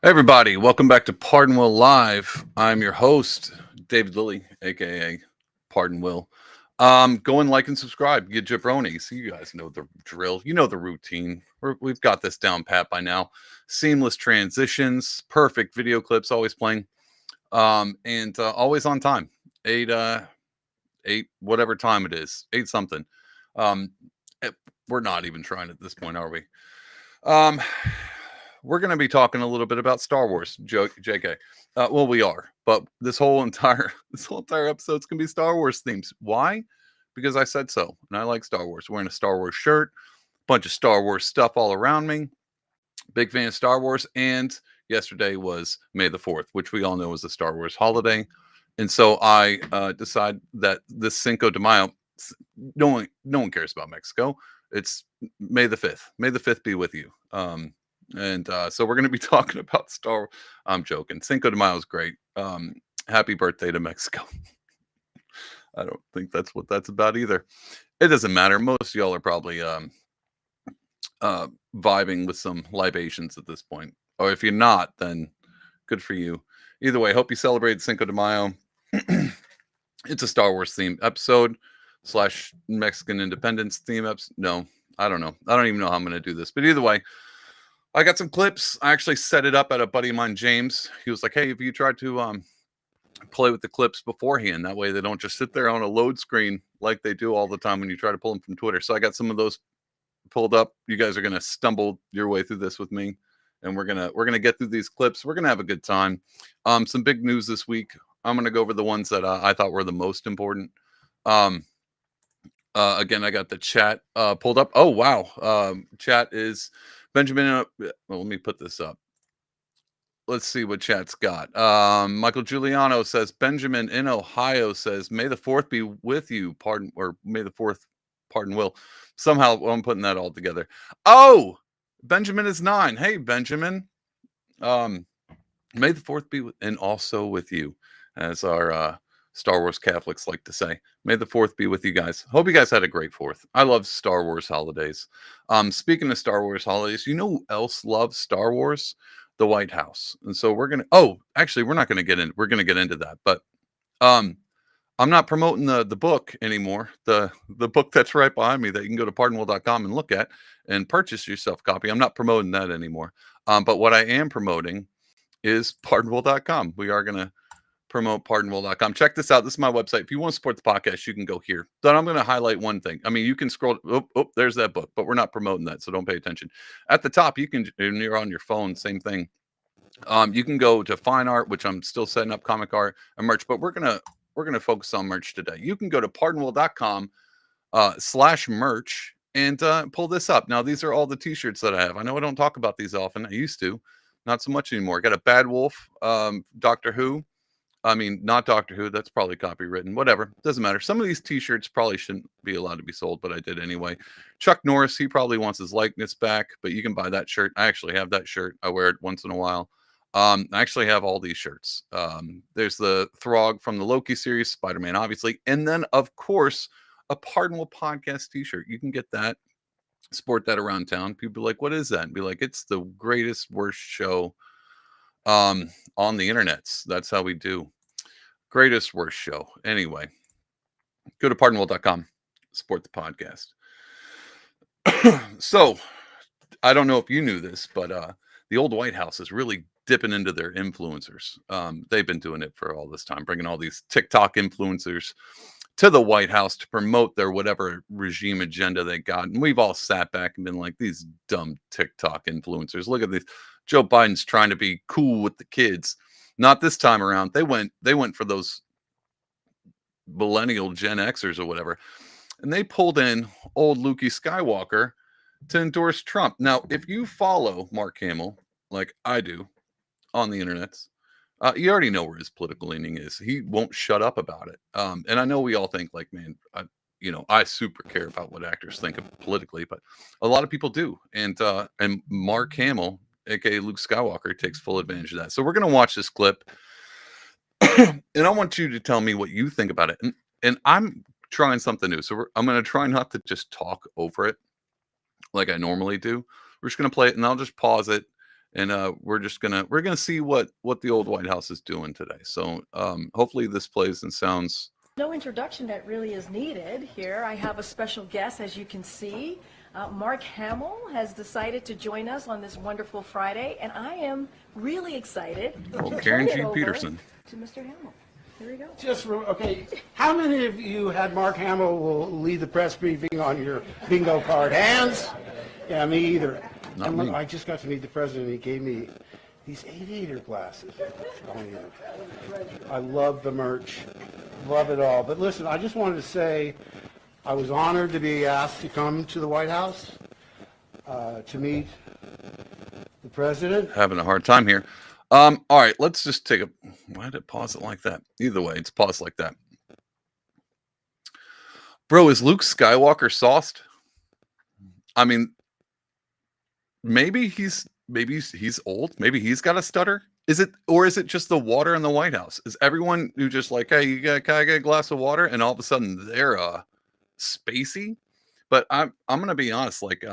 Hey everybody, welcome back to Pardon Will Live. I'm your host, David Lilly, aka Pardon Will. Go and like and subscribe, get jabronis. You guys know the drill. You know the routine. We've got this down pat by now. Seamless transitions, perfect video clips, always playing, and always on time. Eight, whatever time it is, eight something. Um, eh, we're not even trying at this point, are we? Um, we're going to be talking a little bit about Star Wars, JK. Well, we are, but this whole entire episode's going to be Star Wars themes. Why? Because I said so, and I like Star Wars. Wearing a Star Wars shirt, bunch of Star Wars stuff all around me. Big fan of Star Wars, and yesterday was May the 4th, which we all know is a Star Wars holiday. And so I decide that this Cinco de Mayo, no one cares about Mexico. It's May the 5th. May the 5th be with you. And so we're going to be talking about Star. I'm joking. Cinco de Mayo is great. Happy birthday to Mexico. I don't think that's what that's about either. It doesn't matter. Most of y'all are probably vibing with some libations at this point. Or if you're not, then good for you. Either way, hope you celebrate Cinco de Mayo. It's a Star Wars themed episode / Mexican independence theme episode. No, I don't know. I don't even know how I'm going to do this. But either way, I got some clips. I actually set it up at a buddy of mine, James. He was like, hey, if you try to play with the clips beforehand, that way they don't just sit there on a load screen like they do all the time when you try to pull them from Twitter. So I got some of those pulled up. You guys are going to stumble your way through this with me. And we're gonna get through these clips. We're gonna have a good time. Some big news this week. I'm gonna go over the ones that I thought were the most important. Again, I got the chat pulled up. Oh wow, chat is Benjamin. Well, let me put this up. Let's see what chat's got. Michael Giuliano says Benjamin in Ohio says, "May the 4th be with you." Pardon, or May the 4th, pardon will. Somehow I'm putting that all together. Oh, Benjamin is 9. Hey, Benjamin. May the 4th be with, and also with you, as our Star Wars Catholics like to say. May the 4th be with you guys. Hope you guys had a great 4th. I love Star Wars holidays. Speaking of Star Wars holidays, you know who else loves Star Wars? The White House. And so we're gonna. Oh, actually, we're not gonna get in. We're gonna get into that, but um, I'm not promoting the book anymore. The book that's right behind me that you can go to pardonwell.com and look at and purchase yourself a copy. I'm not promoting that anymore. But what I am promoting is pardonwell.com. We are going to promote pardonwell.com. Check this out. This is my website. If you want to support the podcast, you can go here. Then I'm going to highlight one thing. I mean, you can scroll. Oh, there's that book, but we're not promoting that, so don't pay attention. At the top, you can, and you're on your phone, same thing. You can go to fine art, which I'm still setting up comic art and merch, but we're gonna focus on merch today. You can go to pardonwell.com /merch and pull this up. Now, these are all the t-shirts that I have. I know I don't talk about these often. I used to, not so much anymore. I got a Bad Wolf, Doctor Who. I mean, not Doctor Who. That's probably copywritten. Whatever. Doesn't matter. Some of these t-shirts probably shouldn't be allowed to be sold, but I did anyway. Chuck Norris, he probably wants his likeness back, but you can buy that shirt. I actually have that shirt. I wear it once in a while. I actually have all these shirts. There's the Throg from the Loki series, Spider-Man, obviously. And then, of course, a Pardonwell podcast t-shirt. You can get that, sport that around town. People be like, what is that? And be like, it's the greatest, worst show on the internets. That's how we do. Greatest, worst show. Anyway, go to pardonwell.com, support the podcast. So, I don't know if you knew this, but the old White House is really dipping into their influencers. They've been doing it for all this time, bringing all these TikTok influencers to the White House to promote their whatever regime agenda they got. And we've all sat back and been like, these dumb TikTok influencers. Look at these. Joe Biden's trying to be cool with the kids. Not this time around. They went for those millennial Gen Xers or whatever. And they pulled in old Lukey Skywalker to endorse Trump. Now, if you follow Mark Hamill, like I do, on the internet, you already know where his political leaning is. He won't shut up about it. And I know we all think like, man, I super care about what actors think of politically, but a lot of people do. And Mark Hamill, aka Luke Skywalker, takes full advantage of that. So we're gonna watch this clip, and I want you to tell me what you think about it. And I'm trying something new, so I'm gonna try not to just talk over it like I normally do. We're just gonna play it, and I'll just pause it and we're gonna see what the old White House is doing today. So hopefully this plays and sounds. No introduction that really is needed here. I have a special guest, as you can see. Mark Hamill has decided to join us on this wonderful Friday, and I am really excited to Karen turn G. it over Peterson. to Mr. Hamill. Here we go. Okay, how many of you had Mark Hamill will lead the press briefing on your bingo card? Hands? Yeah, me either. Not and me. look, I just got to meet the president. He gave me these aviator glasses. I'm telling you. I love the merch. Love it all. But listen, I just wanted to say I was honored to be asked to come to the White House to meet the president. Having a hard time here. All right, let's just take a. Why did it pause it like that? Either way, it's paused like that. Bro, is Luke Skywalker sauced? I mean, maybe he's old. Maybe he's got a stutter. Is it just the water in the White House? Is everyone who just like, hey, can I get a glass of water? And all of a sudden they're spacey. But I'm gonna be honest. Like,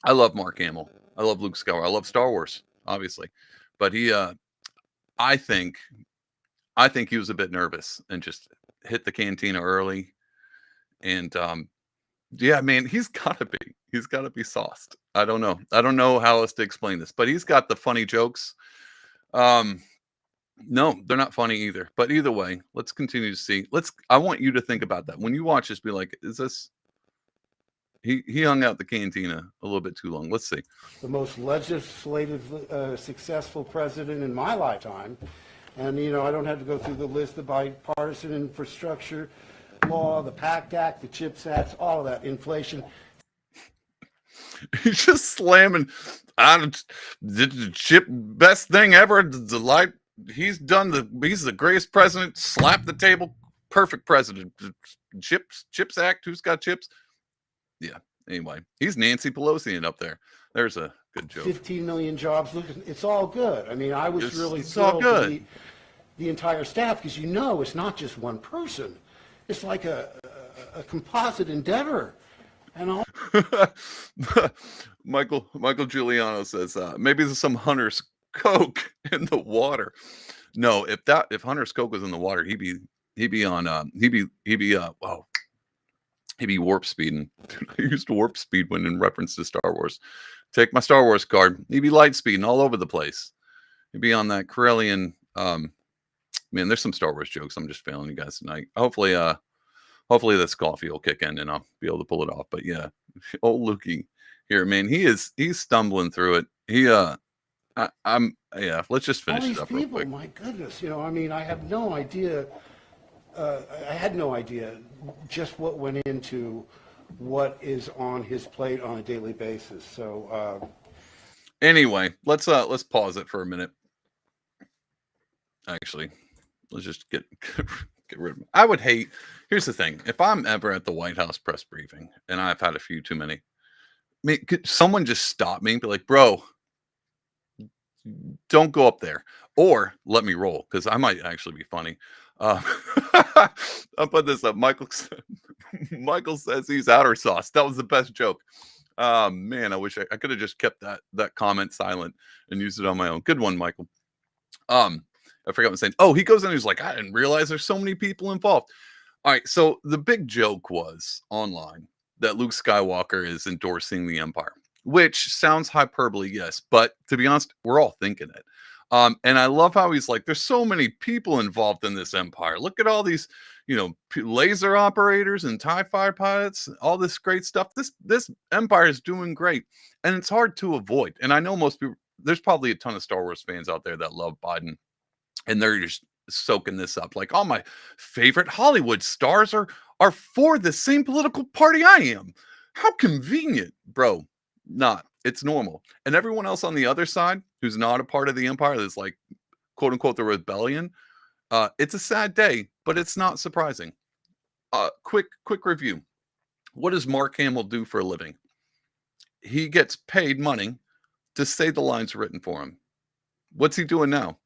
I love Mark Hamill. I love Luke Skywalker. I love Star Wars, obviously. But I think he was a bit nervous and just hit the cantina early. And yeah, man, he's gotta be sauced. I don't know how else to explain this, but he's got the funny jokes. No, they're not funny either. But either way, let's continue to see. I want you to think about that. When you watch this, be like, is this he hung out the cantina a little bit too long. Let's see. The most legislatively successful president in my lifetime. And, I don't have to go through the list of bipartisan infrastructure law, the PACT Act, the CHIPS Act, all of that, inflation. He's just slamming. The chip best thing ever. The light. He's the greatest president. Slap the table. Perfect president. Chips Act. Who's got chips? Yeah. Anyway, he's Nancy Pelosi up there. There's a good joke. 15 million jobs. Look, it's all good. I mean, I was really it's all thrilled good. to meet the entire staff because it's not just one person. It's like a composite endeavor. And all. Michael Giuliano says maybe there's some Hunter's Coke in the water. No, if Hunter's Coke was in the water, he'd be warp speeding. I used warp speed when in reference to Star Wars. Take my Star Wars card. He'd be light speeding all over the place. He'd be on that Corellian. Man, there's some Star Wars jokes. I'm just failing you guys tonight. Hopefully this coffee will kick in and I'll be able to pull it off. But yeah, old Lukey here, man, he's stumbling through it. Let's just finish it up real quick. My goodness, I have no idea. I had no idea just what went into what is on his plate on a daily basis. So anyway, let's pause it for a minute. Actually, let's just get rid of it. I would hate. Here's the thing: if I'm ever at the White House press briefing and I've had a few too many, could someone just stop me and be like, "Bro, don't go up there," or let me roll because I might actually be funny. I'll put this up. Michael says he's outer sauce. That was the best joke. Man, I wish I could have just kept that comment silent and used it on my own. Good one, Michael. I forgot what I'm saying. Oh, he goes in and he's like, I didn't realize there's so many people involved. All right, so the big joke was online that Luke Skywalker is endorsing the Empire, which sounds hyperbole, yes, but to be honest, we're all thinking it. And I love how he's like, there's so many people involved in this Empire. Look at all these, laser operators and TIE fighter pilots, all this great stuff. This Empire is doing great, and it's hard to avoid. And I know most people, there's probably a ton of Star Wars fans out there that love Biden, and they're just soaking this up. Like, all my favorite Hollywood stars are for the same political party I am. How convenient, bro. Not. It's normal. And everyone else on the other side who's not a part of the Empire, that's like, quote unquote, the rebellion. It's a sad day, but it's not surprising. Quick review. What does Mark Hamill do for a living? He gets paid money to say the lines written for him. What's he doing now?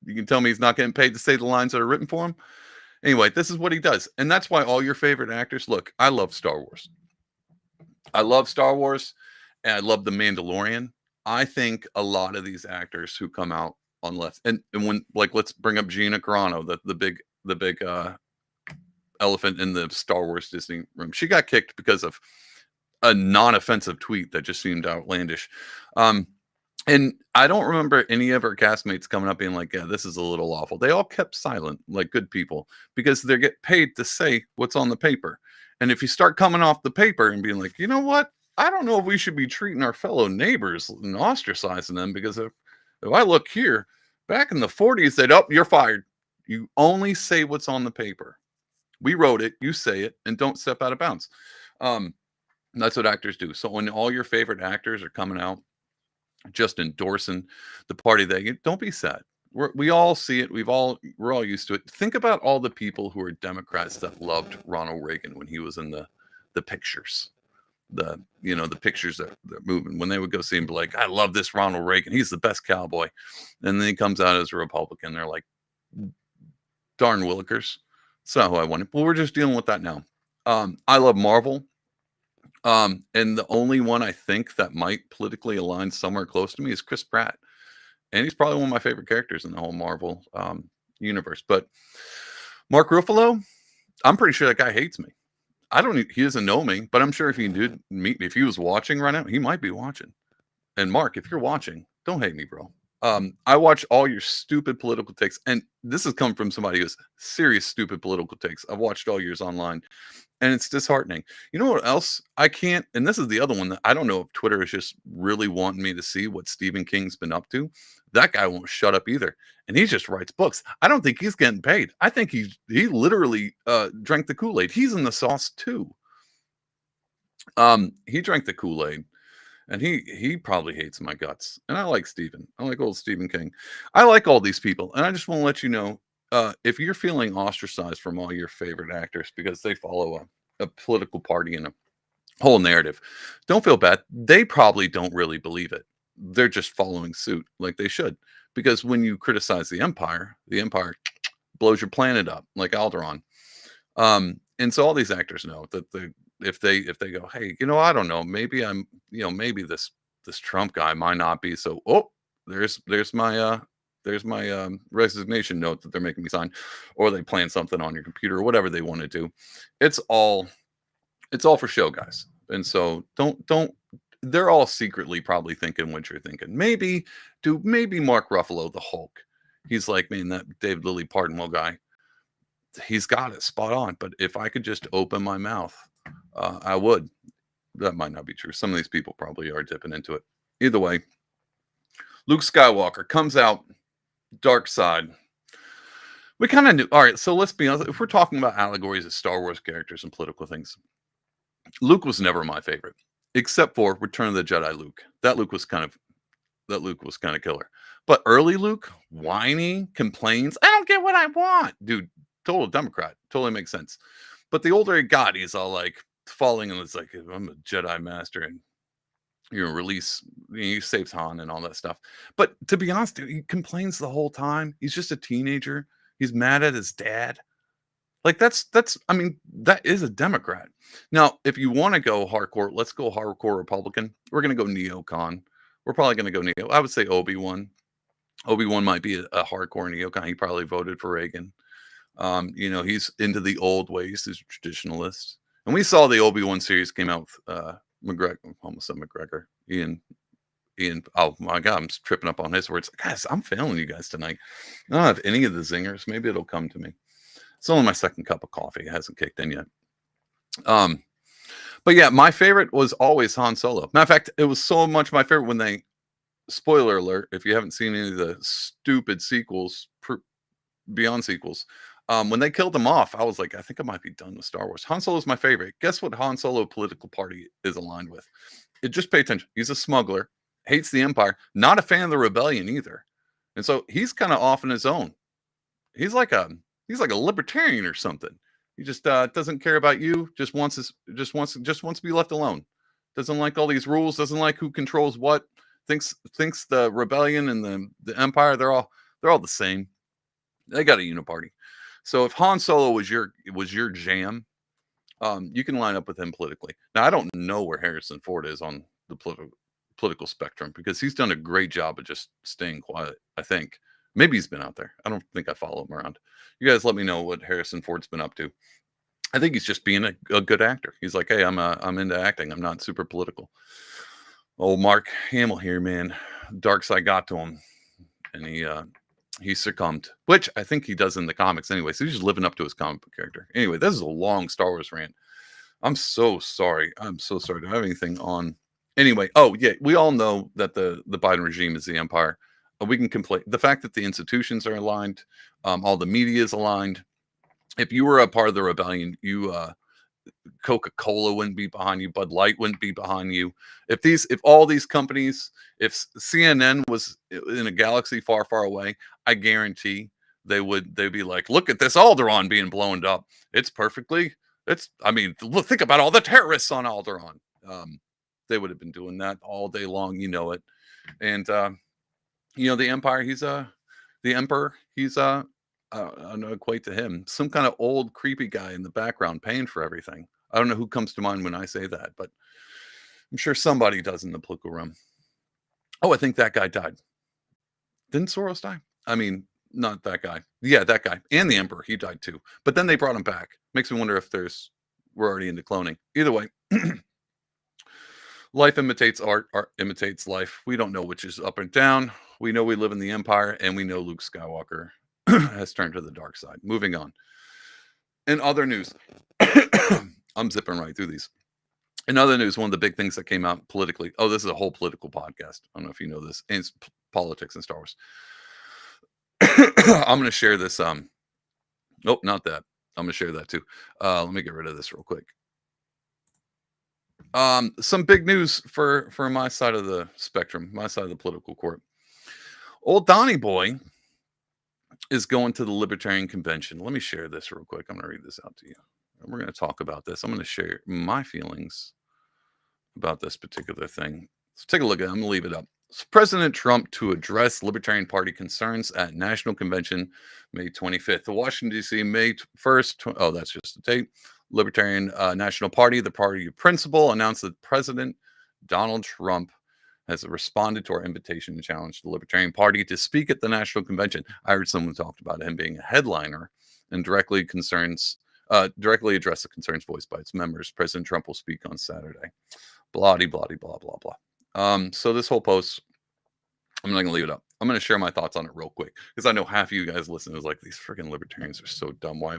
You can tell me he's not getting paid to say the lines that are written for him? Anyway, this is what he does. And that's why all your favorite actors, look, I love Star Wars. and I love The Mandalorian. I think a lot of these actors who come out on left and when like let's bring up Gina Carano, the big elephant in the Star Wars Disney room. She got kicked because of a non-offensive tweet that just seemed outlandish. Um, and I don't remember any of her castmates coming up being like, "Yeah, this is a little awful." They all kept silent, like good people, because they get paid to say what's on the paper. And if you start coming off the paper and being like, "You know what? I don't know if we should be treating our fellow neighbors and ostracizing them because if I look here, back in the 40s, they'd up, you're fired. You only say what's on the paper. We wrote it, you say it, and don't step out of bounds." Um, that's what actors do. So when all your favorite actors are coming out just endorsing the party don't be sad. We all see it. We're all used to it. Think about all the people who are Democrats that loved Ronald Reagan when he was in the pictures. The pictures that they're moving when they would go see him, be like, "I love this Ronald Reagan. He's the best cowboy." And then he comes out as a Republican. They're like, "Darn Willikers." That's not who I wanted. Well, we're just dealing with that now. I love Marvel. And the only one I think that might politically align somewhere close to me is Chris Pratt. And he's probably one of my favorite characters in the whole Marvel universe. But Mark Ruffalo, I'm pretty sure that guy hates me. He doesn't know me, but I'm sure if he did meet me, if he was watching right now, he might be watching. And Mark, if you're watching, don't hate me, bro. I watch all your stupid political takes, and this has come from somebody who has serious stupid political takes. I've watched all yours online, and it's disheartening. You know what else I can't? And this is the other one that I don't know if Twitter is just really wanting me to see what Stephen King's been up to. That guy won't shut up either, and he just writes books. I don't think he's getting paid. I think he literally drank the Kool-Aid. He's in the sauce too. He drank the Kool-Aid. And he probably hates my guts. And I like Stephen. I like old Stephen King. I like all these people. And I just want to let you know, if you're feeling ostracized from all your favorite actors because they follow a political party and a whole narrative, don't feel bad. They probably don't really believe it. They're just following suit like they should. Because when you criticize the Empire blows your planet up like Alderaan. And so all these actors know that if they go, "Hey, I don't know, maybe maybe this Trump guy might not be so." Oh, there's my resignation note that they're making me sign, or they plan something on your computer or whatever they want to do. It's all for show, guys. And so don't. They're all secretly probably thinking what you're thinking. Maybe Mark Ruffalo, the Hulk. He's like, "Man, that David Lily Pardonwell guy, he's got it spot on. But if I could just open my mouth, I would." That might not be true. Some of these people probably are dipping into it. Either way, Luke Skywalker comes out, dark side. We kind of knew. All right, so let's be honest. If we're talking about allegories of Star Wars characters and political things, Luke was never my favorite, except for Return of the Jedi Luke. That Luke was kind of killer. But early Luke, whiny, complains, "I don't get what I want." Dude, total Democrat. Totally makes sense. But the older he got, he's all like falling and it's like, "I'm a Jedi master," and he saves Han and all that stuff. But to be honest, dude, he complains the whole time. He's just a teenager. He's mad at his dad. Like I mean, that is a Democrat. Now, if you want to go hardcore, let's go hardcore Republican. We're gonna go neocon. We're probably gonna go neo. I would say Obi-Wan. Obi-Wan might be a hardcore neocon. He probably voted for Reagan. He's into the old ways. He's a traditionalist. And we saw the Obi-Wan series came out with McGregor, almost said McGregor, Ian. Oh my God, I'm tripping up on his words. Guys, I'm failing you guys tonight. I don't have any of the zingers. Maybe it'll come to me. It's only my second cup of coffee. It hasn't kicked in yet. But yeah, my favorite was always Han Solo. Matter of fact, it was so much my favorite when they, spoiler alert, if you haven't seen any of the stupid sequels, beyond sequels, when they killed him off, I was like, I think I might be done with Star Wars. Han Solo is my favorite. Guess what Han Solo political party is aligned with? Just pay attention. He's a smuggler, hates the Empire, not a fan of the rebellion either. And so he's kind of off on his own. He's like a libertarian or something. He just doesn't care about you. Just wants to be left alone. Doesn't like all these rules. Doesn't like who controls what. Thinks the rebellion and the Empire, they're all the same. They got a uniparty. So if Han Solo was your jam, you can line up with him politically. Now I don't know where Harrison Ford is on the political spectrum, because he's done a great job of just staying quiet. I think maybe he's been out there. I don't think I follow him around. You guys, let me know what Harrison Ford's been up to. I think he's just being a good actor. He's like, hey, I'm into acting. I'm not super political. Old Mark Hamill here, man. Dark side got to him, and he succumbed, which I think he does in the comics anyway. So he's just living up to his comic book character. Anyway, this is a long Star Wars rant. I'm so sorry. I'm so sorry. Do I have anything on? Anyway, oh yeah, we all know that the Biden regime is the empire. We can complain. The fact that the institutions are aligned, all the media is aligned. If you were a part of the rebellion, you Coca-Cola wouldn't be behind you, Bud Light wouldn't be behind you. If all these companies, if CNN was in a galaxy far, far away, I guarantee they'd be like, look at this Alderaan being blown up. I mean, look, think about all the terrorists on Alderaan. They would have been doing that all day long, you know it. And the empire, the emperor, I don't know, equate to him. Some kind of old, creepy guy in the background paying for everything. I don't know who comes to mind when I say that, but I'm sure somebody does in the political realm. Oh, I think that guy died. Didn't Soros die? I mean, not that guy. Yeah, that guy. And the emperor, he died too. But then they brought him back. Makes me wonder if we're already into cloning. Either way, life imitates art imitates life. We don't know which is up and down. We know we live in the empire, and we know Luke Skywalker has turned to the dark side. Moving on. In other news, I'm zipping right through these. In other news, one of the big things that came out politically. Oh, this is a whole political podcast. I don't know if you know this. And it's politics and Star Wars. I'm going to share this. Nope, not that. I'm going to share that too. Let me get rid of this real quick. Some big news for my side of the spectrum, my side of the political court. Old Donnie Boy is going to the Libertarian Convention. Let me share this real quick. I'm going to read this out to you. And we're going to talk about this. I'm going to share my feelings about this particular thing. So take a look at it. I'm going to leave it up. So President Trump to address Libertarian Party concerns at National Convention, May 25th. The Washington, D.C., May 1st. Oh, that's just the date. Libertarian National Party, the party of principle, announced that President Donald Trump has responded to our invitation to challenge the Libertarian Party to speak at the National Convention. I heard someone talked about him being a headliner and directly address the concerns voiced by its members. President Trump will speak on Saturday. Blah, blah, blah, blah, blah. So this whole post, I'm not going to leave it up. I'm going to share my thoughts on it real quick, because I know half of you guys listen is like, these freaking libertarians are so dumb. Why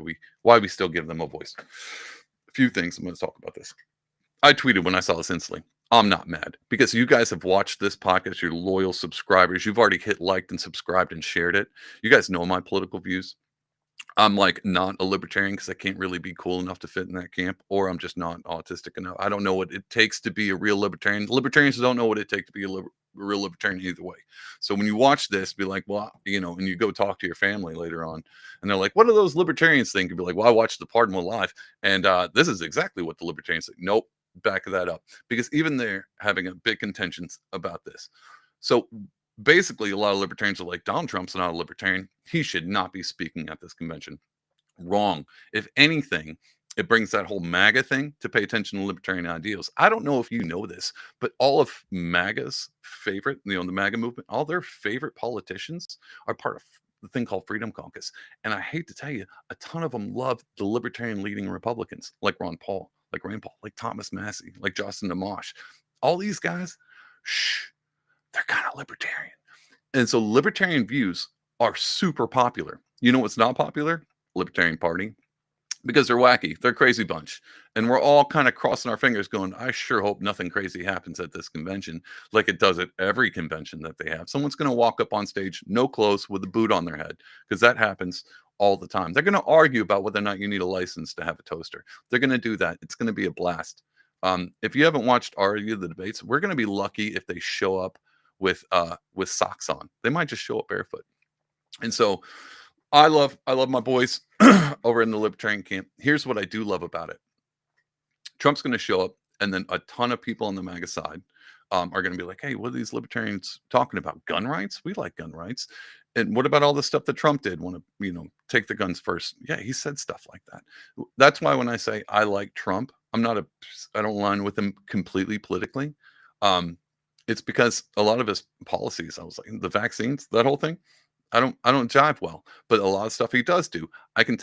we still give them a voice? A few things. I'm going to talk about this. I tweeted when I saw this instantly. I'm not mad, because you guys have watched this podcast. You're loyal subscribers. You've already hit liked and subscribed and shared it. You guys know my political views. I'm like not a libertarian because I can't really be cool enough to fit in that camp, or I'm just not autistic enough. I don't know what it takes to be a real libertarian. Libertarians don't know what it takes to be a real libertarian either way. So when you watch this, be like, well, and you go talk to your family later on, and they're like, what do those libertarians think? And be like, well, I watched the Pardon One live, and this is exactly what the libertarians think. Nope, back that up, because even they're having a big contentions about this. So basically, a lot of libertarians are like, Donald Trump's not a libertarian. He should not be speaking at this convention. Wrong. If anything, it brings that whole MAGA thing to pay attention to libertarian ideals. I don't know if you know this, but all of MAGA's favorite, the MAGA movement, all their favorite politicians are part of the thing called Freedom Caucus. And I hate to tell you, a ton of them love the libertarian leading Republicans, like Ron Paul, like Rand Paul, like Thomas Massie, like Justin Amash. All these guys, they're kind of libertarian. And so libertarian views are super popular. You know what's not popular? Libertarian Party. Because they're wacky. They're a crazy bunch. And we're all kind of crossing our fingers going, I sure hope nothing crazy happens at this convention, like it does at every convention that they have. Someone's going to walk up on stage, no clothes, with a boot on their head, because that happens all the time. They're going to argue about whether or not you need a license to have a toaster. They're going to do that. It's going to be a blast. If you haven't watched any of the debates, we're going to be lucky if they show up with socks on. They might just show up barefoot. And so I love my boys over in the libertarian camp. Here's what I do love about it. Trump's going to show up, and then a ton of people on the MAGA side are going to be like, hey, what are these libertarians talking about? Gun rights? We like gun rights. And what about all the stuff that Trump did? Want to, take the guns first. Yeah, he said stuff like that. That's why when I say I like Trump, I don't align with him completely politically. Um, it's because a lot of his policies, I was like, the vaccines, that whole thing, I don't jive well. But a lot of stuff he does do, I can.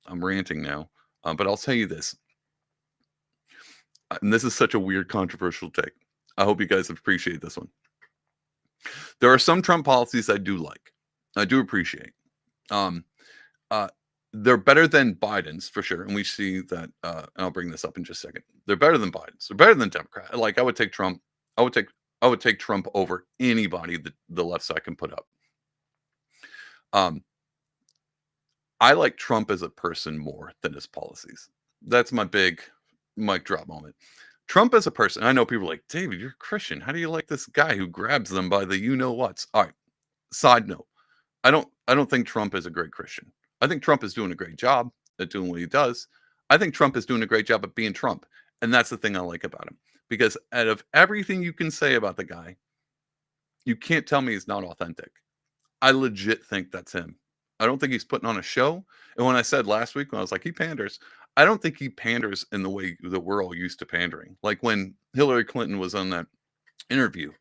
I'm ranting now, but I'll tell you this, and this is such a weird, controversial take. I hope you guys appreciate this one. There are some Trump policies I do like, I do appreciate. Um, uh, they're better than Biden's for sure, and we see that. And I'll bring this up in just a second. They're better than Biden's. They're better than Democrat. Like I would take Trump. I would take. I would take Trump over anybody that the left side can put up. Um, I like Trump as a person more than his policies. That's my big mic drop moment. Trump as a person, I know people are like, David, you're a Christian. How do you like this guy who grabs them by the you know what's? All right. Side note. I don't think Trump is a great Christian. I think Trump is doing a great job at doing what he does. I think Trump is doing a great job at being Trump. And that's the thing I like about him. Because out of everything you can say about the guy, you can't tell me he's not authentic. I legit think that's him. I don't think he's putting on a show. And when I said last week, when I was like, he panders, I don't think he panders in the way that we're all used to pandering. Like when Hillary Clinton was on that interview,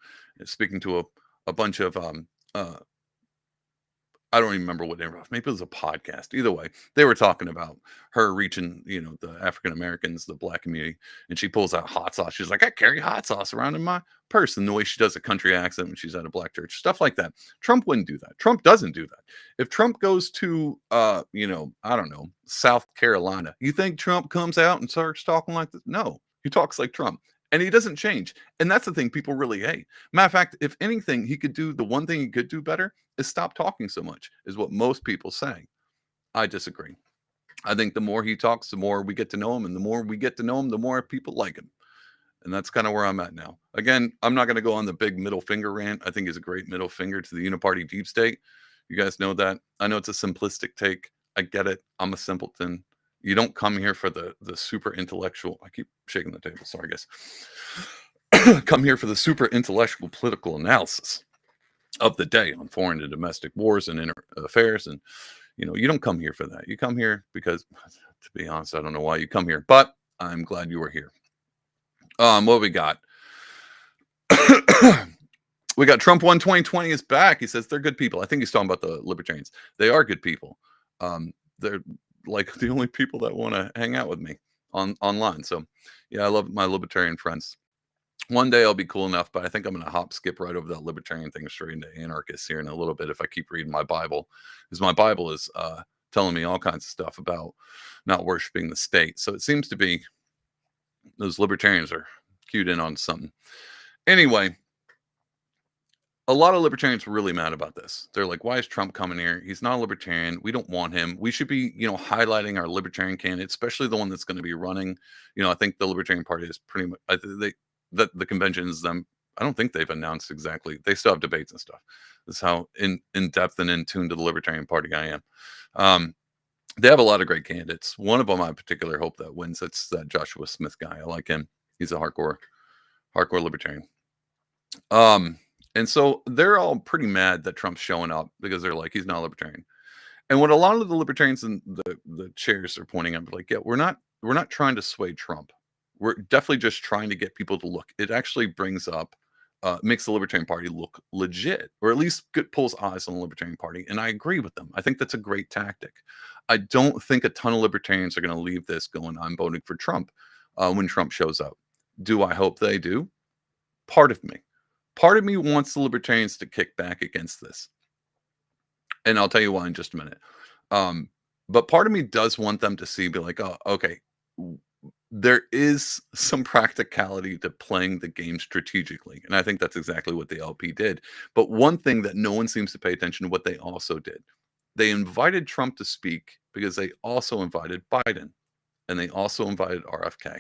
speaking to a bunch of I don't even remember what they were. Maybe it was a podcast. Either way, they were talking about her reaching, the African Americans, the black community, and she pulls out hot sauce. She's like, I carry hot sauce around in my purse, and the way she does a country accent when she's at a black church, stuff like that. Trump wouldn't do that. Trump doesn't do that. If Trump goes to, I don't know, South Carolina, you think Trump comes out and starts talking like this? No, he talks like Trump. And he doesn't change. And that's the thing people really hate. Matter of fact, if anything, the one thing he could do better is stop talking so much, is what most people say. I disagree. I think the more he talks, the more we get to know him. And the more we get to know him, the more people like him. And that's kind of where I'm at now. Again, I'm not going to go on the big middle finger rant. I think he's a great middle finger to the uniparty deep state. You guys know that. I know it's a simplistic take. I get it. I'm a simpleton. You don't come here for the super intellectual. I keep shaking the table. Sorry, guys. Come here for the super intellectual political analysis of the day on foreign and domestic wars and inner affairs. And, you don't come here for that. You come here because, to be honest, I don't know why you come here, but I'm glad you were here. What we got? We got Trump won 2020 is back. He says they're good people. I think he's talking about the libertarians. They are good people. They're like the only people that want to hang out with me online. So yeah, I love my libertarian friends. One day I'll be cool enough, but I think I'm going to hop skip right over that libertarian thing straight into anarchists here in a little bit if I keep reading my Bible, because my Bible is telling me all kinds of stuff about not worshiping the state. So it seems to be those libertarians are cued in on something. Anyway, a lot of libertarians were really mad about this. They're like, why is Trump coming here? He's not a libertarian. We don't want him. We should be, highlighting our libertarian candidate, especially the one that's going to be running. I think the Libertarian Party is pretty much, that the conventions, I don't think they've announced exactly. They still have debates and stuff. That's how in depth and in tune to the Libertarian Party I am. They have a lot of great candidates. One of them I particularly hope that wins. It's that Joshua Smith guy. I like him. He's a hardcore libertarian. And so they're all pretty mad that Trump's showing up because they're like, he's not a libertarian. And what a lot of the libertarians in the chairs are pointing out, like, yeah, we're not trying to sway Trump. We're definitely just trying to get people to look. It actually brings up, makes the Libertarian Party look legit, or at least pulls eyes on the Libertarian Party. And I agree with them. I think that's a great tactic. I don't think a ton of libertarians are going to leave this going, I'm voting for Trump when Trump shows up. Do I hope they do? Part of me wants the libertarians to kick back against this. And I'll tell you why in just a minute. But part of me does want them to be like, oh, okay, there is some practicality to playing the game strategically. And I think that's exactly what the LP did. But one thing that no one seems to pay attention to what they also did, they invited Trump to speak because they also invited Biden and they also invited RFK.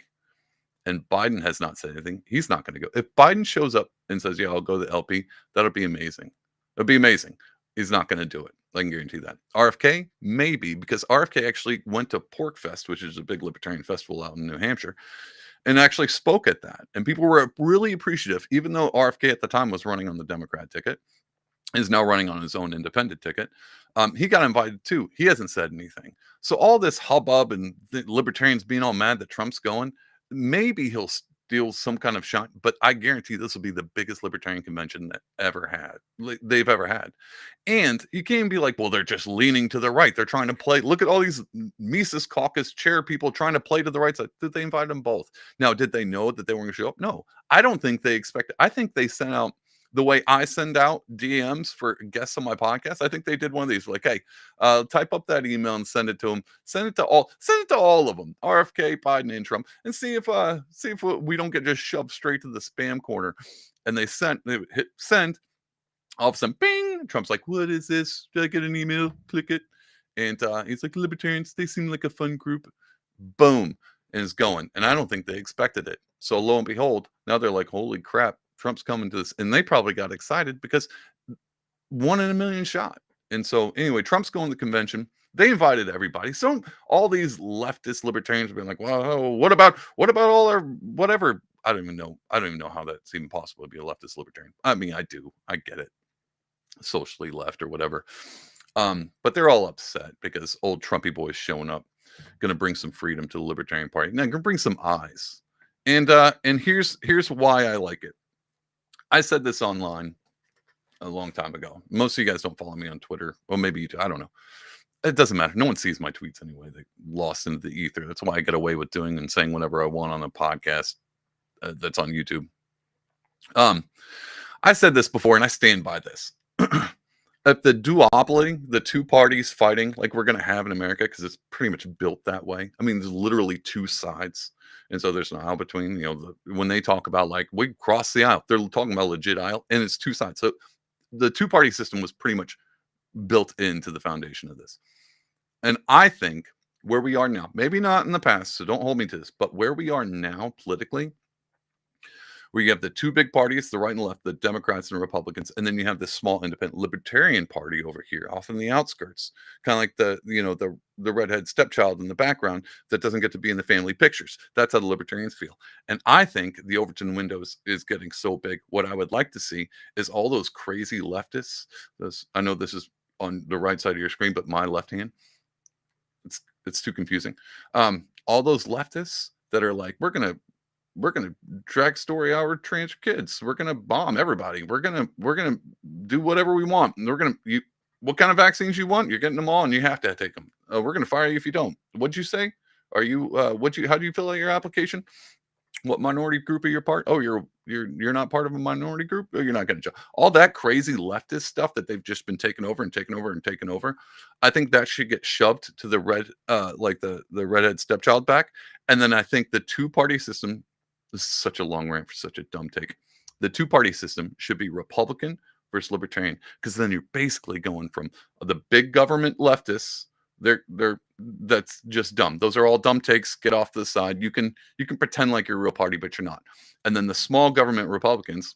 And Biden has not said anything. He's not going to go. If Biden shows up and says, yeah, I'll go to the LP, that'll be amazing. It'll be amazing. He's not going to do it. I can guarantee that. RFK, maybe, because RFK actually went to Pork Fest, which is a big libertarian festival out in New Hampshire, and actually spoke at that. And people were really appreciative, even though RFK at the time was running on the Democrat ticket, is now running on his own independent ticket. He got invited too. He hasn't said anything. So all this hubbub and the libertarians being all mad that Trump's going, maybe he'll steal some kind of shine, but I guarantee this will be the biggest libertarian convention that they've ever had. And you can't be like, well, they're just leaning to the right. They're trying to play. Look at all these Mises Caucus chair people trying to play to the right side. Did they invite them both? Now, did they know that they weren't going to show up? No, I don't think they expected. I think they sent out the way I send out DMs for guests on my podcast. I think they did one of these, like, hey, type up that email and send it to them. Send it to all of them. RFK, Biden, and Trump, and see if we don't get just shoved straight to the spam corner. And they hit send. All of a sudden, bing! Trump's like, what is this? Did I get an email? Click it. And he's like, libertarians, they seem like a fun group. Boom. And it's going. And I don't think they expected it. So lo and behold, now they're like, holy crap, Trump's coming to this. And they probably got excited because 1 in a million shot. And so anyway, Trump's going to the convention. They invited everybody. So all these leftist libertarians have been like, well, what about all our whatever? I don't even know how that's even possible to be a leftist libertarian. I mean, I do. I get it. Socially left or whatever. But they're all upset because old Trumpy boy's showing up, going to bring some freedom to the Libertarian Party. Now, going to bring some eyes. And here's why I like it. I said this online a long time ago. Most of you guys don't follow me on Twitter. Well, maybe you do. I don't know. It doesn't matter. No one sees my tweets anyway. They lost into the ether. That's why I get away with doing and saying whatever I want on a podcast that's on YouTube. I said this before, and I stand by this. If the duopoly, the two parties fighting like we're going to have in America, because it's pretty much built that way. I mean, there's literally two sides. And so there's an aisle between, when they talk about like we cross the aisle, they're talking about legit aisle, and it's two sides. So the two-party system was pretty much built into the foundation of this. And I think where we are now, maybe not in the past, so don't hold me to this, but where we are now politically, where you have the two big parties, the right and the left, the Democrats and Republicans, and then you have this small independent libertarian party over here, off in the outskirts, kind of like the redhead stepchild in the background that doesn't get to be in the family pictures. That's how the libertarians feel. And I think the Overton window is getting so big. What I would like to see is all those crazy leftists. I know this is on the right side of your screen, but my left hand, it's too confusing. All those leftists that are like, we're gonna drag story hour trans kids. We're gonna bomb everybody. We're gonna do whatever we want. And what kind of vaccines you want? You're getting them all, and you have to take them. We're gonna fire you if you don't. What'd you say? Are you how do you fill out your application? What minority group are you part? Oh, you're not part of a minority group. Oh, you're not going to join. All that crazy leftist stuff that they've just been taken over. I think that should get shoved to the the redhead stepchild back. And then I think the two-party system. This is such a long rant for such a dumb take. The two-party system should be Republican versus Libertarian, because then you're basically going from the big government leftists. That's just dumb. Those are all dumb takes. Get off to the side. You can pretend like you're a real party, but you're not. And then the small government Republicans,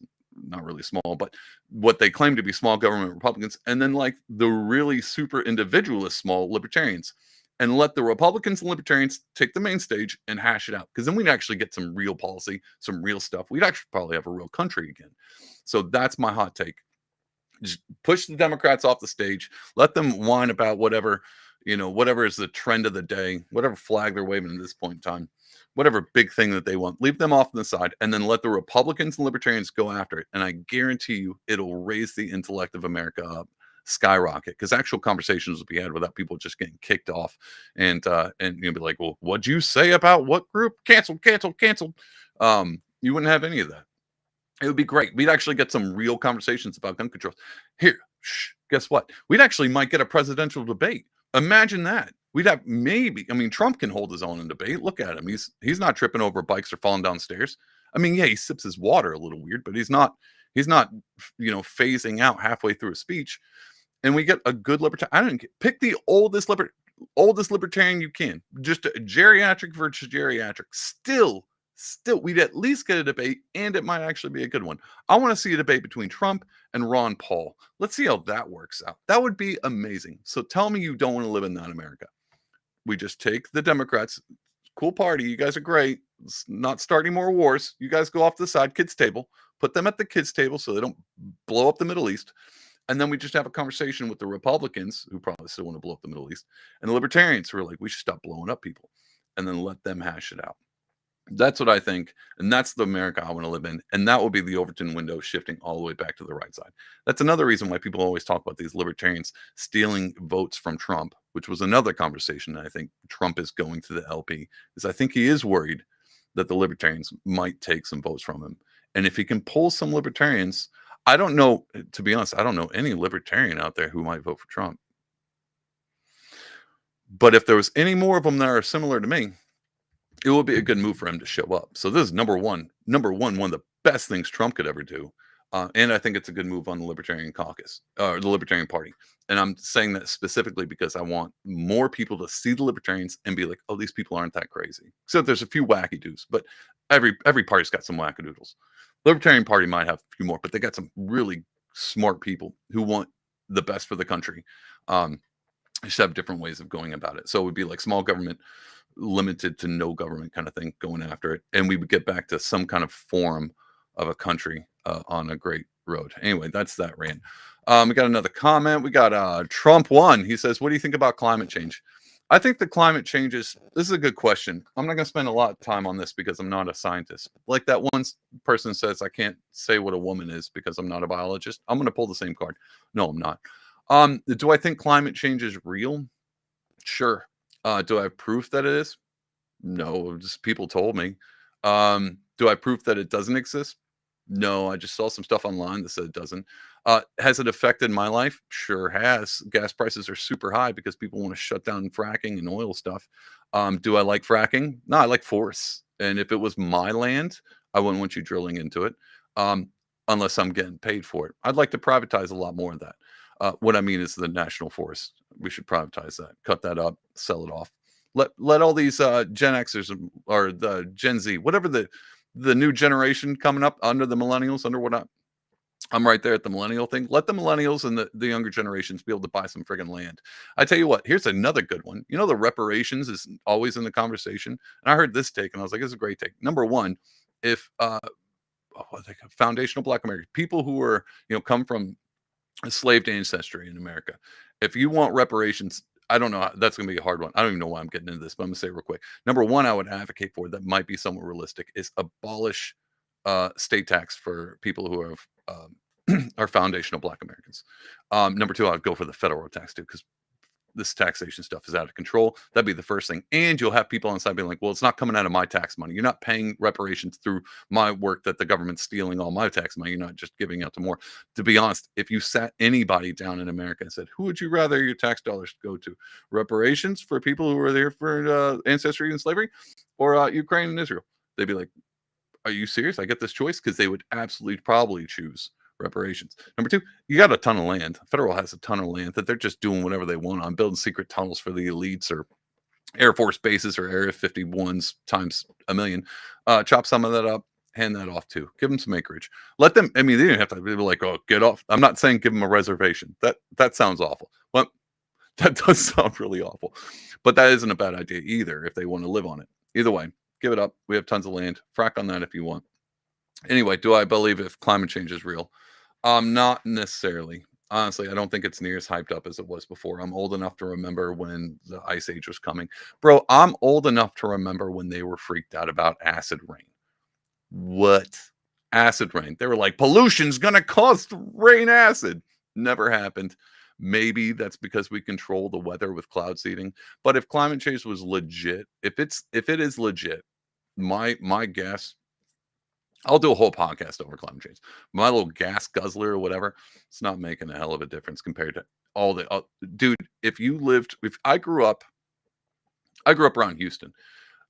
not really small, but what they claim to be small government Republicans, and then like the really super individualist small libertarians. And let the Republicans and Libertarians take the main stage and hash it out. Because then we'd actually get some real policy, some real stuff. We'd actually probably have a real country again. So that's my hot take. Just push the Democrats off the stage. Let them whine about whatever is the trend of the day, whatever flag they're waving at this point in time, whatever big thing that they want. Leave them off on the side, and then let the Republicans and Libertarians go after it. And I guarantee you it'll raise the intellect of America up. Skyrocket, because actual conversations will be had without people just getting kicked off and you'll be like, well, what'd you say about what group? Canceled. You wouldn't have any of that. It would be great. We'd actually get some real conversations about gun control. Here, guess what? We'd actually might get a presidential debate. Imagine that. We'd have Trump can hold his own in debate. Look at him. He's not tripping over bikes or falling down stairs. I mean, yeah, he sips his water a little weird, but he's not phasing out halfway through a speech. And we get a good libertarian. I don't pick the oldest libertarian you can. Just a geriatric versus geriatric. Still, we'd at least get a debate, and it might actually be a good one. I want to see a debate between Trump and Ron Paul. Let's see how that works out. That would be amazing. So tell me you don't want to live in that America. We just take the Democrats. Cool party. You guys are great. It's not starting more wars. You guys go off the side, kids' table. Put them at the kids' table so they don't blow up the Middle East. And then we just have a conversation with the Republicans, who probably still want to blow up the Middle East, and the Libertarians who are like, we should stop blowing up people, and then let them hash it out. That's what I think, and that's the America I want to live in, and that will be the Overton window shifting all the way back to the right side. That's another reason why people always talk about these libertarians stealing votes from Trump, which was another conversation that I think Trump is going to the LP, is I think he is worried that the libertarians might take some votes from him. And if he can pull some libertarians, I don't know, to be honest, I don't know any libertarian out there who might vote for Trump. But if there was any more of them that are similar to me, it would be a good move for him to show up. So this is number one, one of the best things Trump could ever do. And I think it's a good move on the Libertarian caucus, or the Libertarian Party. And I'm saying that specifically because I want more people to see the Libertarians and be like, oh, these people aren't that crazy. So there's a few wacky dudes, but every party's got some wackadoodles. Libertarian Party might have a few more, but they got some really smart people who want the best for the country. Just have different ways of going about it. So it would be like small government, limited to no government kind of thing going after it, and we would get back to some kind of form of a country on a great road. Anyway, that's that rant. We got another comment. We got Trump one. He says, what do you think about climate change? I think the climate changes, this is a good question. I'm not going to spend a lot of time on this because I'm not a scientist. Like that one person says, I can't say what a woman is because I'm not a biologist. I'm going to pull the same card. No, I'm not. Do I think climate change is real? Sure. Do I have proof that it is? No, just people told me. Do I have proof that it doesn't exist? No, I just saw some stuff online that said it doesn't. Has it affected my life? Sure has. Gas prices are super high because people want to shut down fracking and oil stuff. Do I like fracking? No, I like forests. And if it was my land, I wouldn't want you drilling into it unless I'm getting paid for it. I'd like to privatize a lot more of that. What I mean is the national forest. We should privatize that, cut that up, sell it off. Let all these Gen Xers or the Gen Z, whatever the new generation coming up under the millennials, under what I'm right there at the millennial thing. Let the millennials and the younger generations be able to buy some friggin' land. I tell you what, here's another good one. You know, the reparations is always in the conversation. And I heard this take and I was like, this is a great take. Number one, if foundational Black Americans, people who are, come from enslaved ancestry in America. If you want reparations, I don't know. That's going to be a hard one. I don't even know why I'm getting into this, but I'm going to say it real quick. Number one, I would advocate for that might be somewhat realistic is abolish state tax for people who are foundational Black Americans. Number two, I'd go for the federal tax too, because this taxation stuff is out of control. That'd be the first thing. And you'll have people on the side being like, well, it's not coming out of my tax money. You're not paying reparations through my work that the government's stealing all my tax money. You're not just giving out to more. To be honest, if you sat anybody down in America and said, who would you rather your tax dollars go to? Reparations for people who were there for ancestry and slavery, or Ukraine and Israel? They'd be like, are you serious? I get this choice? Because they would absolutely probably choose reparations. Number two, you got a ton of land. Federal has a ton of land that they're just doing whatever they want on, building secret tunnels for the elites or Air Force bases or Area 51s times a million. Chop some of that up, hand that off too. Give them some acreage. Let them, I mean, they didn't have to be like, oh, get off. I'm not saying give them a reservation. That sounds awful. Well, that does sound really awful. But that isn't a bad idea either if they want to live on it. Either way, give it up. We have tons of land. Frack on that if you want. Anyway, do I believe if climate change is real? Not necessarily. Honestly, I don't think it's near as hyped up as it was before. I'm old enough to remember when the ice age was coming. Bro, I'm old enough to remember when they were freaked out about acid rain. What? Acid rain. They were like, pollution's gonna cause rain acid. Never happened. Maybe that's because we control the weather with cloud seeding. But if climate change was legit, if it is legit, my guess, I'll do a whole podcast over climate change. My little gas guzzler or whatever, it's not making a hell of a difference compared to all the dude. If I grew up around Houston.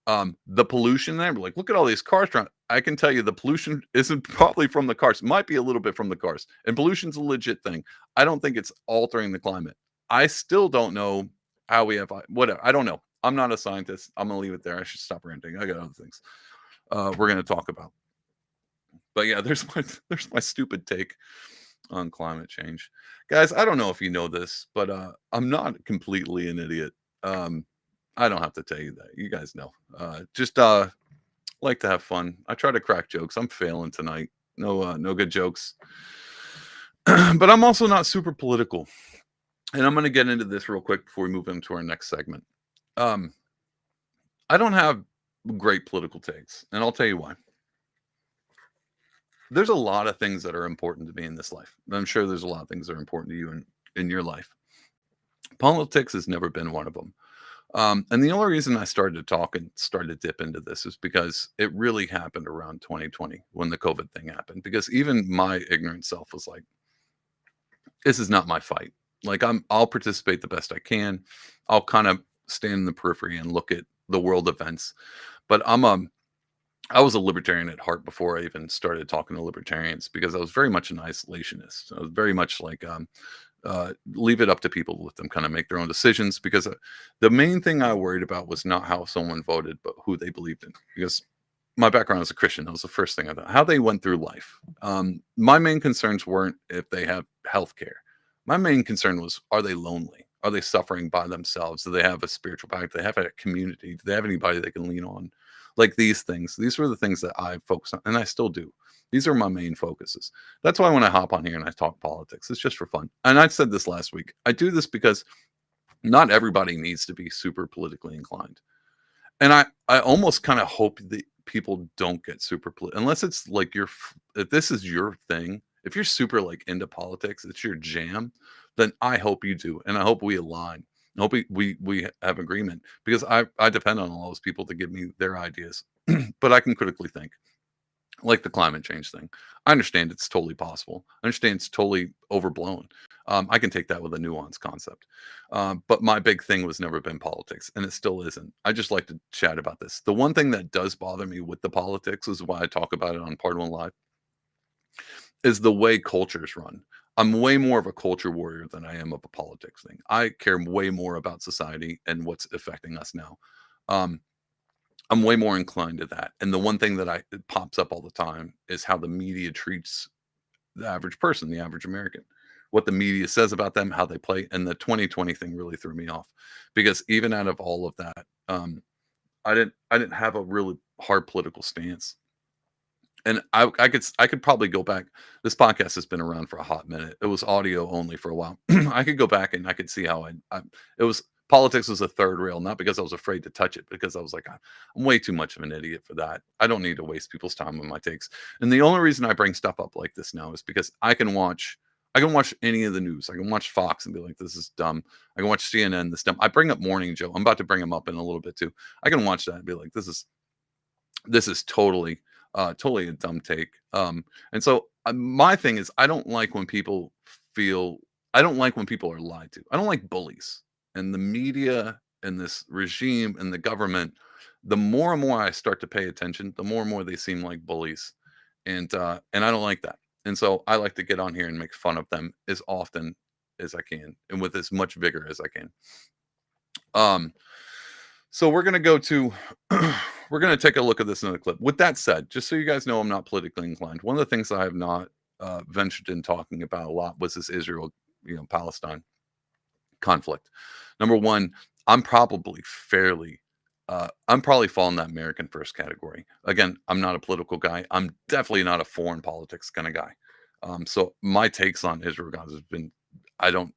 The pollution there, like, look at all these cars around. I can tell you the pollution isn't probably from the cars. It might be a little bit from the cars. And pollution's a legit thing. I don't think it's altering the climate. I still don't know how we have whatever. I don't know. I'm not a scientist. I'm gonna leave it there. I should stop ranting. I got other things we're gonna talk about. But yeah, there's my stupid take on climate change. Guys, I don't know if you know this, but I'm not completely an idiot. I don't have to tell you that. You guys know. Just like to have fun. I try to crack jokes. I'm failing tonight. No good jokes. But I'm also not super political. And I'm going to get into this real quick before we move into our next segment. I don't have great political takes, and I'll tell you why. There's a lot of things that are important to me in this life. I'm sure there's a lot of things that are important to you in your life. Politics has never been one of them. And the only reason I started to talk and started to dip into this is because it really happened around 2020 when the COVID thing happened. Because even my ignorant self was like, this is not my fight. Like I'll participate the best I can. I'll kind of stand in the periphery and look at the world events. But I was a libertarian at heart before I even started talking to libertarians because I was very much an isolationist. I was very much like leave it up to people to let them kind of make their own decisions because the main thing I worried about was not how someone voted, but who they believed in. Because my background as a Christian, that was the first thing I thought, how they went through life. My main concerns weren't if they have health care. My main concern was, are they lonely? Are they suffering by themselves? Do they have a spiritual pact? Do they have a community? Do they have anybody they can lean on? Like these things. These were the things that I focused on, and I still do. These are my main focuses. That's why when I hop on here and I talk politics, it's just for fun. And I said this last week. I do this because not everybody needs to be super politically inclined. And I almost kind of hope that people don't get super unless it's like if this is your thing, if you're super like into politics, it's your jam, then I hope you do. And I hope we align. I hope we have agreement because I depend on all those people to give me their ideas. But I can critically think like the climate change thing. I understand it's totally possible. I understand it's totally overblown. I can take that with a nuanced concept. But my big thing was never been politics, and it still isn't. I just like to chat about this. The one thing that does bother me with the politics is why I talk about it on Part One Live is the way cultures run. I'm way more of a culture warrior than I am of a politics thing. I care way more about society and what's affecting us now. Um, I'm way more inclined to that. And the one thing that it pops up all the time is how the media treats the average person, the average American, what the media says about them, how they play. And the 2020 thing really threw me off because even out of all of that, I didn't have a really hard political stance. And I could probably go back. This podcast has been around for a hot minute. It was audio only for a while. I could go back and I could see how it was politics was a third rail, not because I was afraid to touch it, because I was like, I'm way too much of an idiot for that. I don't need to waste people's time with my takes. And the only reason I bring stuff up like this now is because I can watch any of the news. I can watch Fox and be like, this is dumb. I can watch CNN, this dumb. I bring up Morning Joe. I'm about to bring him up in a little bit too. I can watch that and be like, this is totally a dumb take. And so my thing is, I don't like when people I don't like when people are lied to. I don't like bullies and the media and this regime and the government. The more and more I start to pay attention, the more and more they seem like bullies, and I don't like that. And so I like to get on here and make fun of them as often as I can and with as much vigor as I can. Um, so we're gonna go to we're gonna take a look at this in a clip. With that said, just so you guys know, I'm not politically inclined. One of the things I have not ventured in talking about a lot was this Israel, Palestine conflict. Number one, I'm probably fairly, I'm probably falling that American first category. Again, I'm not a political guy. I'm definitely not a foreign politics kind of guy. So my takes on Israel guys has been, I don't,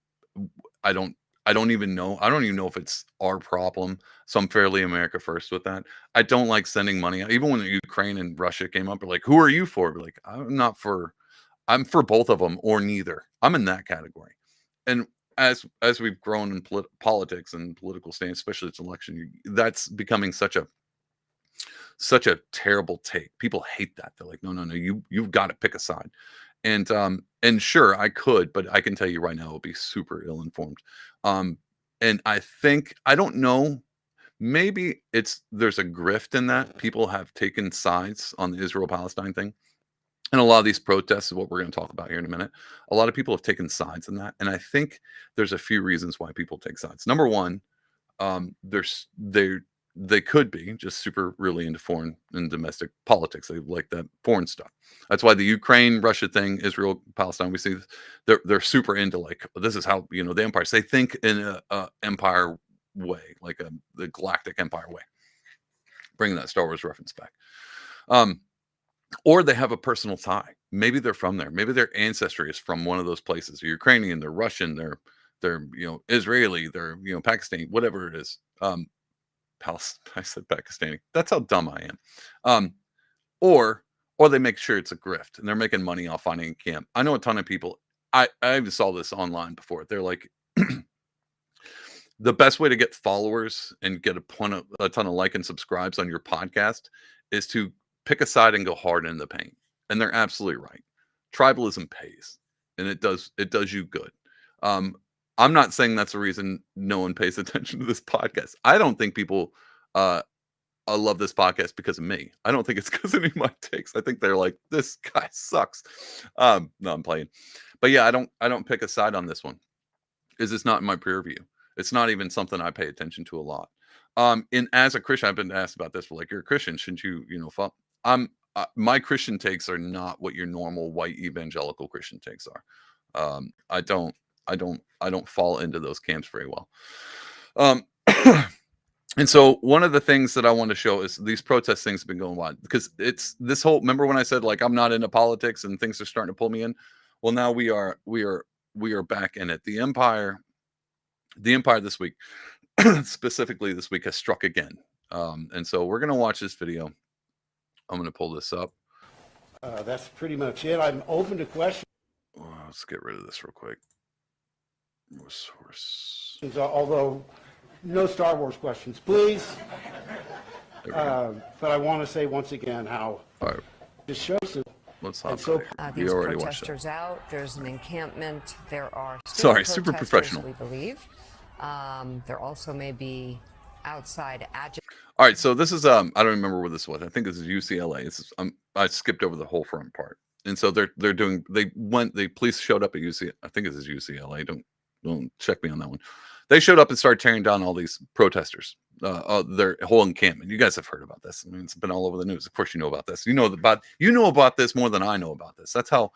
I don't I don't even know. I don't even know if it's our problem. So I'm fairly America first with that. I don't like sending money. Even when Ukraine and Russia came up, we're like, who are you for? We're like, I'm for both of them or neither. I'm in that category. And as we've grown in politics and political stance, especially this election, that's becoming such a terrible take. People hate that. They're like, no, no, no, you've got to pick a side. And sure, I could, but I can tell you right now, it'll be super ill informed. Um, and I don't know, maybe there's a grift in that. People have taken sides on the Israel Palestine thing. And a lot of these protests is what we're going to talk about here in a minute. A lot of people have taken sides in that. And I think there's a few reasons why people take sides. Number one, they could be just super really into foreign and domestic politics. They like that foreign stuff. That's why the Ukraine Russia thing, Israel Palestine, we see they're super into like this is how the empires. They think in a empire way, like the galactic empire way. Bringing that Star Wars reference back. Or they have a personal tie. Maybe they're from there. Maybe their ancestry is from one of those places. They're Ukrainian, they're Russian, they're Israeli, they're Pakistani, whatever it is. I said Pakistani. That's how dumb I am. Or they make sure it's a grift and they're making money off finding a camp. I know a ton of people. I even saw this online before. They're like, the best way to get followers and get a ton of like and subscribes on your podcast is to pick a side and go hard in the paint. And they're absolutely right. Tribalism pays, and it does you good. I'm not saying that's the reason no one pays attention to this podcast. I don't think people I love this podcast because of me. I don't think it's because of any of my takes. I think they're like, this guy sucks. No, I'm playing. But yeah, I don't pick a side on this one. Is it's not in my purview. It's not even something I pay attention to a lot. And as a Christian, I've been asked about this. Like, you're a Christian, shouldn't you, follow? My Christian takes are not what your normal white evangelical Christian takes are. I don't fall into those camps very well. And so one of the things that I want to show is these protest things have been going on, because it's this whole, remember when I said, like, I'm not into politics and things are starting to pull me in? Well, now we are back in it. The empire this week, specifically this week, has struck again. And so we're going to watch this video. I'm going to pull this up. That's pretty much it. I'm open to questions. Let's get rid of this real quick. Source. Although no Star Wars questions, please. But I want to say once again how this shows that. Let's hop these protesters out. There's an encampment. There are super professional. We believe there also may be outside All right, so this is I don't remember where this was. I think this is UCLA. I skipped over the whole front part, and so the police showed up at UCLA. I think this is UCLA. Don't check me on that one. They showed up and started tearing down all these protesters, their whole encampment. You guys have heard about this. I mean, it's been all over the news. Of course, you know about this. You know about this more than I know about this. That's how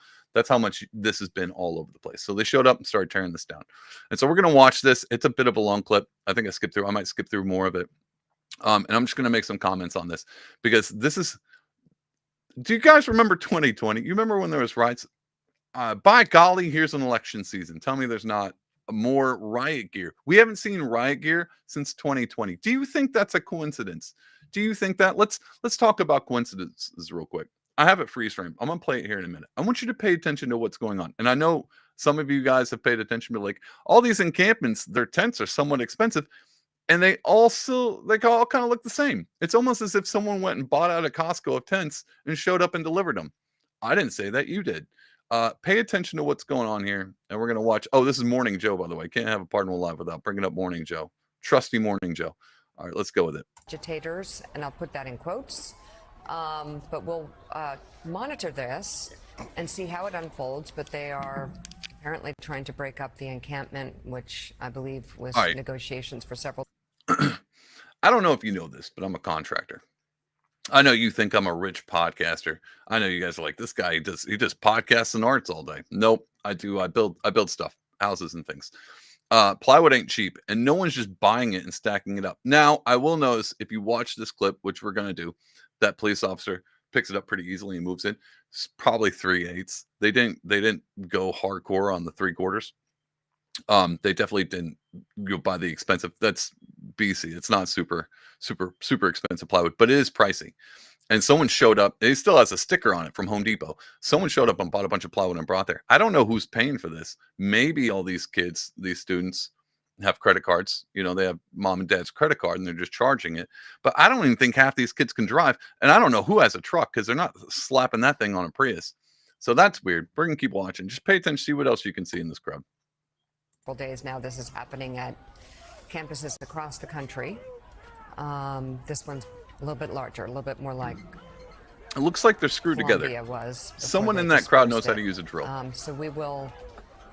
much this has been all over the place. So they showed up and started tearing this down. And so we're going to watch this. It's a bit of a long clip. I think I might skip through more of it. And I'm just going to make some comments on this, because this is, do you guys remember 2020? You remember when there was riots? By golly, here's an election season. Tell me there's not more riot gear. We haven't seen riot gear since 2020. Do you think that's a coincidence? Do you think that? Let's talk about coincidences real quick. I have it freeze frame. I'm gonna play it here in a minute. I want you to pay attention to what's going on. And I know some of you guys have paid attention to, like, all these encampments, their tents are somewhat expensive, and they all kind of look the same. It's almost as if someone went and bought out a Costco of tents and showed up and delivered them. I didn't say that, you did. Pay attention to what's going on here, and we're going to watch. Oh, this is Morning Joe, by the way. Can't have a Pardonable Live without bringing up Morning Joe. Trusty Morning Joe. All right, let's go with it. Agitators, and I'll put that in quotes. But we'll monitor this and see how it unfolds. But they are apparently trying to break up the encampment, which I believe was negotiations for several. I don't know if you know this, but I'm a contractor. I know you think I'm a rich podcaster. I know you guys are like, this guy, he just podcasts and arts all day. Nope, I do. I build stuff, houses and things. Plywood ain't cheap, and no one's just buying it and stacking it up. Now, I will notice, if you watch this clip, which we're going to do, that police officer picks it up pretty easily and moves it. It's probably 3/8. They didn't go hardcore on the 3/4. They definitely didn't go buy the expensive. That's BC. It's not super expensive plywood, but it is pricey. And someone showed up. It still has a sticker on it from Home Depot. Someone showed up and bought a bunch of plywood and brought there. I don't know who's paying for this. Maybe all these kids, these students, have credit cards. They have mom and dad's credit card, and they're just charging it. But I don't even think half these kids can drive. And I don't know who has a truck, because they're not slapping that thing on a Prius. So that's weird. We're going to keep watching. Just pay attention, see what else you can see in this crowd. Days now, this is happening at campuses across the country. This one's a little bit larger, a little bit more like it looks like they're screwed together. Was someone in that crowd knows how to use a drill. So we will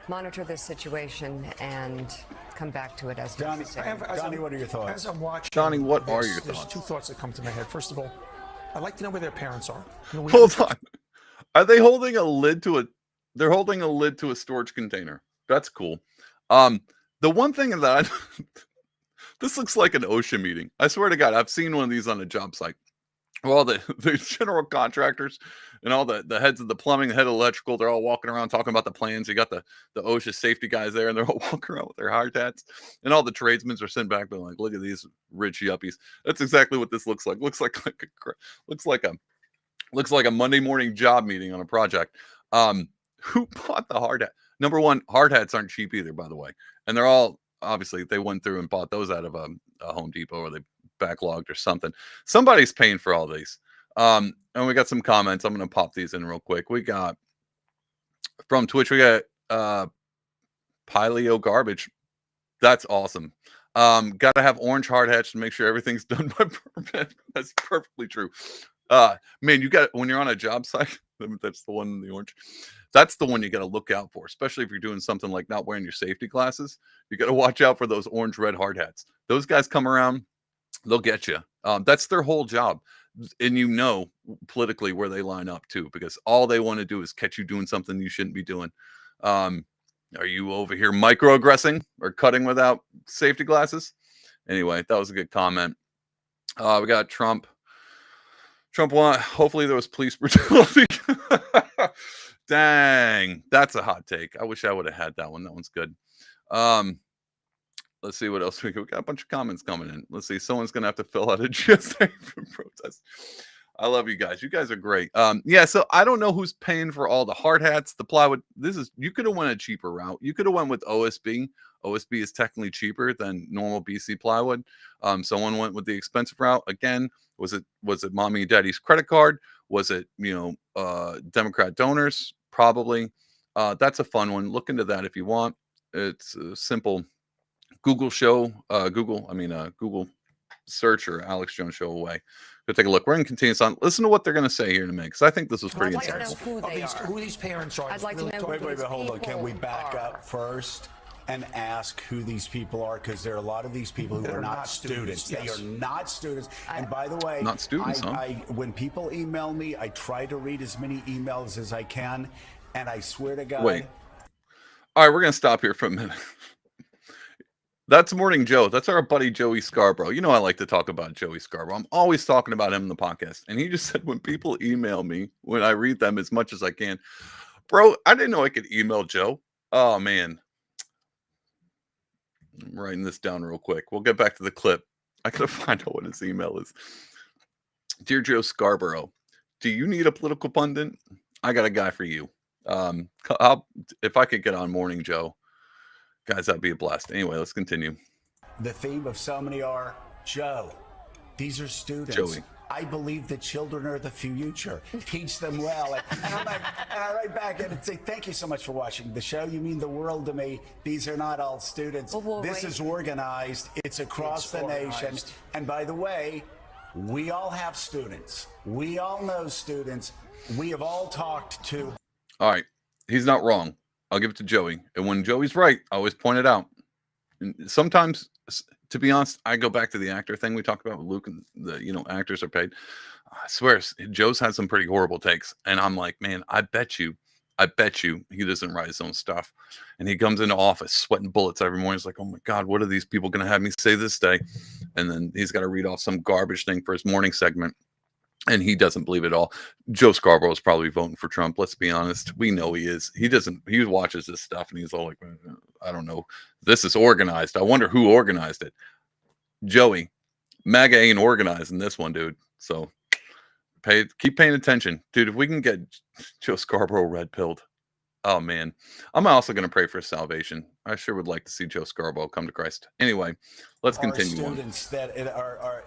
monitor this situation and come back to it as necessary. Johnny, what are your thoughts? As I'm watching, Johnny, what are your there's thoughts? two thoughts that come to my head. First of all, I'd like to know where their parents are. Hold on. Are they holding a lid to a? They're holding a lid to a storage container. That's cool. The one thing that this looks like an OSHA meeting. I swear to God, I've seen one of these on a job site Well, the general contractors and all the heads of the plumbing, the head of electrical, they're all walking around talking about the plans. You got the OSHA safety guys there, and they're all walking around with their hard hats. And all the tradesmen are sitting back, being like, "Look at these rich yuppies." That's exactly what this looks like. Looks like a looks like a Monday morning job meeting on a project. Who bought the hard hat? Number one, hard hats aren't cheap either, by the way, and they're all obviously they went through and bought those out of a Home Depot or they backlogged or something. Somebody's paying for all these. And we got some comments. I'm going to pop these in real quick. We got from Twitch. We got Paleo Garbage. That's awesome. Got to have orange hard hats to make sure everything's done by permit. That's perfectly true. Man, you got when you're on a job site. That's the one in the orange. That's the one you got to look out for, especially if you're doing something like not wearing your safety glasses. You got to watch out for those orange red hard hats. Those guys come around, they'll get you. That's their whole job, and you know politically where they line up too, because all they want to do is catch you doing something you shouldn't be doing. Are you over here microaggressing or cutting without safety glasses? Anyway, that was a good comment. We got Trump. Trump won. Hopefully there was police brutality. Dang, that's a hot take. I wish I would have had that one. That one's good. Let's see what else we got. We got a bunch of comments coming in. Let's see. Someone's gonna have to fill out a GSA for protest. I love you guys. You guys are great. Yeah. So I don't know who's paying for all the hard hats, the plywood. You could have went a cheaper route. You could have went with OSB. OSB is technically cheaper than normal BC plywood. Someone went with the expensive route. Again, was it mommy and daddy's credit card? Was it, Democrat donors? Probably. That's a fun one. Look into that if you want. It's a simple Google search or Alex Jones show away. Go take a look. We're going to continue this on. Listen to what they're going to say here in a minute, because I think this was pretty I'd like to intense. know who These parents are. I'd like to know who Wait, these hold on. Can we people back are. up first and ask who these people are? Because there are a lot of these people who That are are not not students. students, yes. They are not students. And by the way, Not students, huh? when people email me, I try to read as many emails as I can. And I swear to God. Wait. All right, we're going to stop here for a minute. That's Morning Joe. That's our buddy Joey Scarborough. You know I like to talk about Joey Scarborough. I'm always talking about him in the podcast. And he just said when people email me, when I read them as much as I can. Bro, I didn't know I could email Joe. Oh, man. I'm writing this down real quick. We'll get back to the clip. I got to find out what his email is. Dear Joe Scarborough, do you need a political pundit? I got a guy for you. If I could get on Morning Joe, guys, that'd be a blast. Anyway, let's continue. The theme of so many are, Joe, these are students. Joey. I believe the children are the future. Teach them well. And I'm like, and I write back and say, thank you so much for watching the show. You mean the world to me. These are not all students. This is organized. It's across the nation. And by the way, we all have students. We all know students. We have all talked to. All right. He's not wrong. I'll give it to Joey. And when Joey's right, I always point it out. And sometimes, to be honest, I go back to the actor thing we talked about with Luke and actors are paid. I swear, Joe's had some pretty horrible takes. And I'm like, man, I bet you he doesn't write his own stuff. And he comes into office sweating bullets every morning. He's like, oh my God, what are these people going to have me say this day? And then he's got to read off some garbage thing for his morning segment. And he doesn't believe it all. Joe Scarborough is probably voting for Trump. Let's be honest. We know he is. He watches this stuff and he's all like, I don't know. This is organized. I wonder who organized it. Joey, Maga ain't organizing this one, dude. So keep paying attention. Dude, if we can get Joe Scarborough red pilled, oh man. I'm also going to pray for his salvation. I sure would like to see Joe Scarborough come to Christ. Anyway, let's continue on. Students that are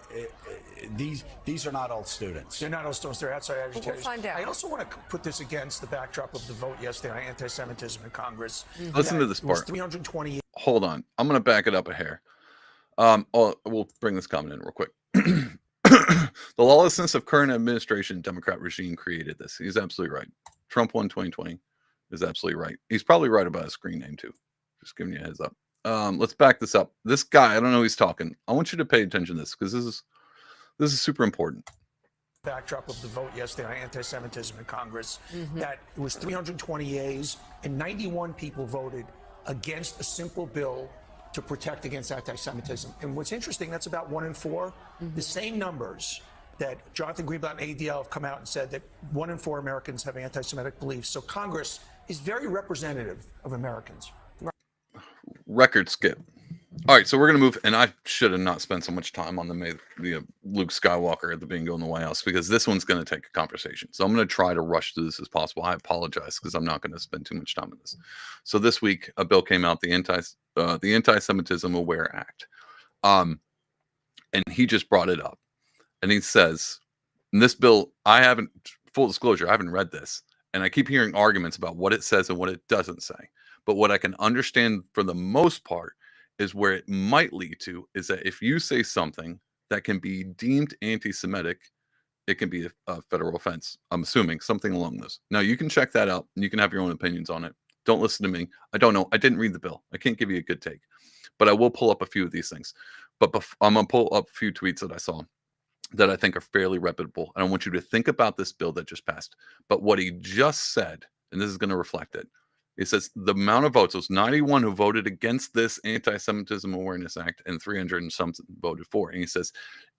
these are not all students. They're not all students. They're outside educators. We'll find out. I also want to put this against the backdrop of the vote yesterday on anti-Semitism in Congress. Listen to this It was part. 328. Hold on. I'm going to back it up a hair. We'll bring this comment in real quick. The lawlessness of current administration Democrat regime created this. He's absolutely right. Trump won 2020 is absolutely right. He's probably right about his screen name too. Just giving you a heads up. Let's back this up. This guy, I don't know who he's talking. I want you to pay attention to this because this is super important. Backdrop of the vote yesterday on anti-Semitism in Congress, that it was 320 yeas and 91 people voted against a simple bill to protect against anti-Semitism. And what's interesting, that's about 1 in 4. The same numbers that Jonathan Greenblatt and ADL have come out and said that 1 in 4 Americans have anti-Semitic beliefs. So Congress is very representative of Americans. Record skip. All right, so we're gonna move, and I should have not spent so much time on the Luke Skywalker at the bingo in the White House, because this one's gonna take a conversation. So I'm gonna try to rush through this as possible. I apologize because I'm not gonna spend too much time on this. So this week, a bill came out, the Anti-Semitism Aware Act, and he just brought it up, and he says, in this bill, I haven't, full disclosure, I haven't read this, and I keep hearing arguments about what it says and what it doesn't say. But what I can understand for the most part is where it might lead to is that if you say something that can be deemed anti-Semitic, it can be a federal offense. I'm assuming something along those. Now you can check that out and you can have your own opinions on it. Don't listen to me. I don't know. I didn't read the bill. I can't give you a good take, but I will pull up a few of these things. But I'm going to pull up a few tweets that I saw that I think are fairly reputable. And I want you to think about this bill that just passed. But what he just said, and this is going to reflect it. It says the amount of votes, was 91 who voted against this Anti-Semitism Awareness Act and 300 and something voted for. And he says,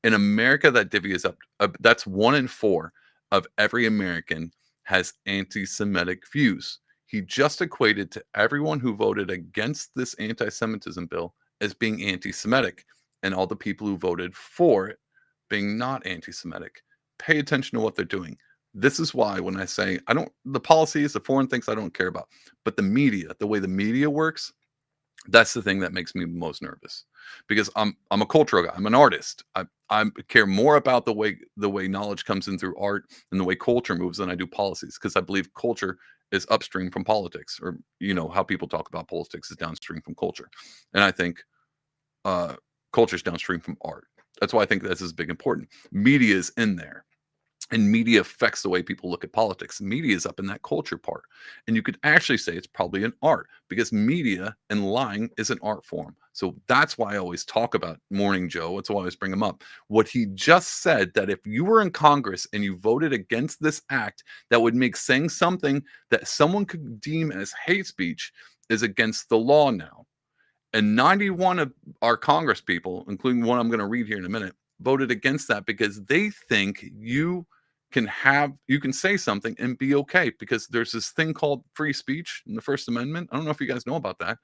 in America, that divvies up, that's 1 in 4 of every American has anti-Semitic views. He just equated to everyone who voted against this anti-Semitism bill as being anti-Semitic, and all the people who voted for it being not anti-Semitic. Pay attention to what they're doing. This is why when I say the policies, the foreign things I don't care about, but the media, the way the media works, that's the thing that makes me most nervous, because I'm a cultural guy. I'm an artist. I care more about the way knowledge comes in through art and the way culture moves than I do policies, because I believe culture is upstream from politics, or how people talk about politics is downstream from culture, and I think culture is downstream from art. That's why I think this is big important. Media is in there. And media affects the way people look at politics. Media is up in that culture part. And you could actually say it's probably an art, because media and lying is an art form. So that's why I always talk about Morning Joe. That's why I always bring him up. What he just said, that if you were in Congress and you voted against this act that would make saying something that someone could deem as hate speech is against the law now. And 91 of our Congress people, including one I'm going to read here in a minute, voted against that because they think you can say something and be okay, because there's this thing called free speech in the First Amendment. I don't know if you guys know about that.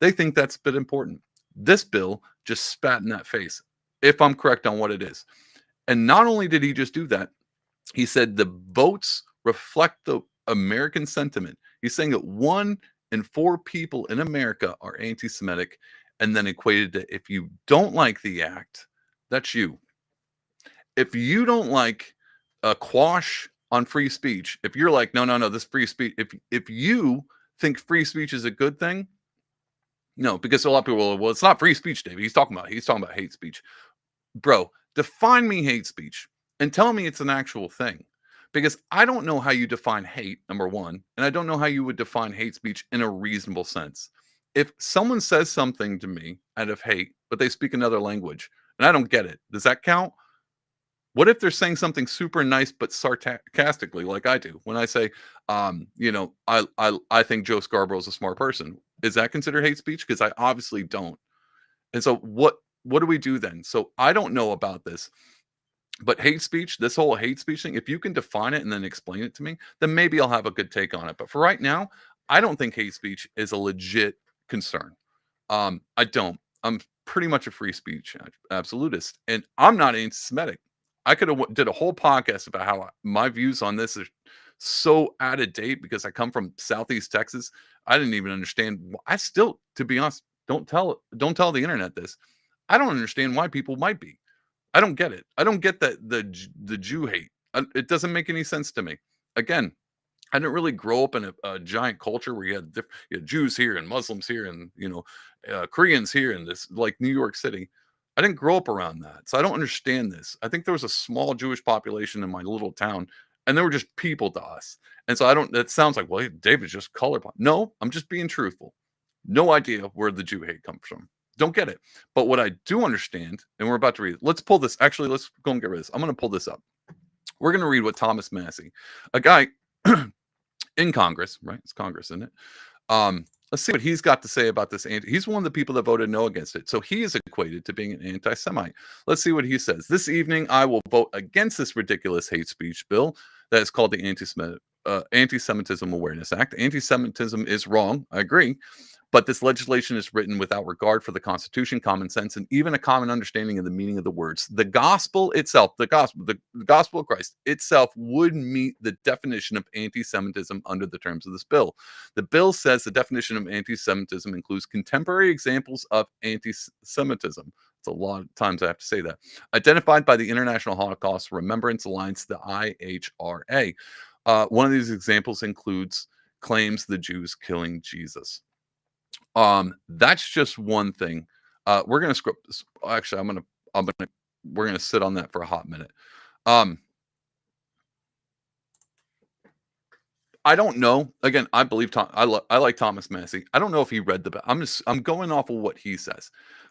They think that's a bit important. This bill just spat in that face, if I'm correct on what it is. And not only did he just do that, he said the votes reflect the American sentiment. He's saying that 1 in 4 people in America are anti-Semitic, and then equated to, if you don't like the act, that's you. If you don't like a quash on free speech, if you're like, no, this free speech, if you think free speech is a good thing, no, because a lot of people will, well, it's not free speech, David. He's talking about hate speech. Bro, define me hate speech and tell me it's an actual thing. Because I don't know how you define hate, number one, and I don't know how you would define hate speech in a reasonable sense. If someone says something to me out of hate, but they speak another language, and I don't get it, does that count? What if they're saying something super nice but sarcastically, like I do when I say, I think Joe Scarborough is a smart person? Is that considered hate speech? Because I obviously don't. And so what do we do then? So I don't know about this, but hate speech, this whole hate speech thing, if you can define it and then explain it to me, then maybe I'll have a good take on it. But for right now, I don't think hate speech is a legit concern. I don't. I'm pretty much a free speech absolutist, and I'm not anti-Semitic. I could have did a whole podcast about how my views on this are so out of date because I come from Southeast Texas. I didn't even understand. I still, to be honest, don't tell the internet this. I don't understand why people might be. I don't get it. I don't get that the Jew hate. It doesn't make any sense to me. Again, I didn't really grow up in a giant culture where you had Jews here and Muslims here and Koreans here and this, like New York City. I didn't grow up around that, so I don't understand this. I think there was a small Jewish population in my little town, and they were just people to us. And so I don't. That sounds like, well, David's just colorblind. No, I'm just being truthful. No idea where the Jew hate comes from. Don't get it. But what I do understand, and we're about to read it. Let's pull this. Actually, let's go and get rid of this. I'm going to pull this up. We're going to read what Thomas Massey, a guy in Congress, right? It's Congress, isn't it? Let's see what he's got to say about this. He's one of the people that voted no against it. So he is equated to being an anti-Semite. Let's see what he says. This evening, I will vote against this ridiculous hate speech bill that is called the Anti-Semitism Awareness Act. Anti-Semitism is wrong. I agree. But this legislation is written without regard for the Constitution, common sense, and even a common understanding of the meaning of the words. The gospel itself, the gospel of Christ itself would meet the definition of anti-Semitism under the terms of this bill. The bill says the definition of anti-Semitism includes contemporary examples of anti-Semitism. It's a lot of times I have to say that. Identified by the International Holocaust Remembrance Alliance, the IHRA. One of these examples includes claims the Jews killing Jesus. That's just one thing. We're gonna script this. Actually, we're gonna sit on that for a hot minute. I don't know. Again, I believe I like Thomas Massey. I don't know if he read the. I'm going off of what he says,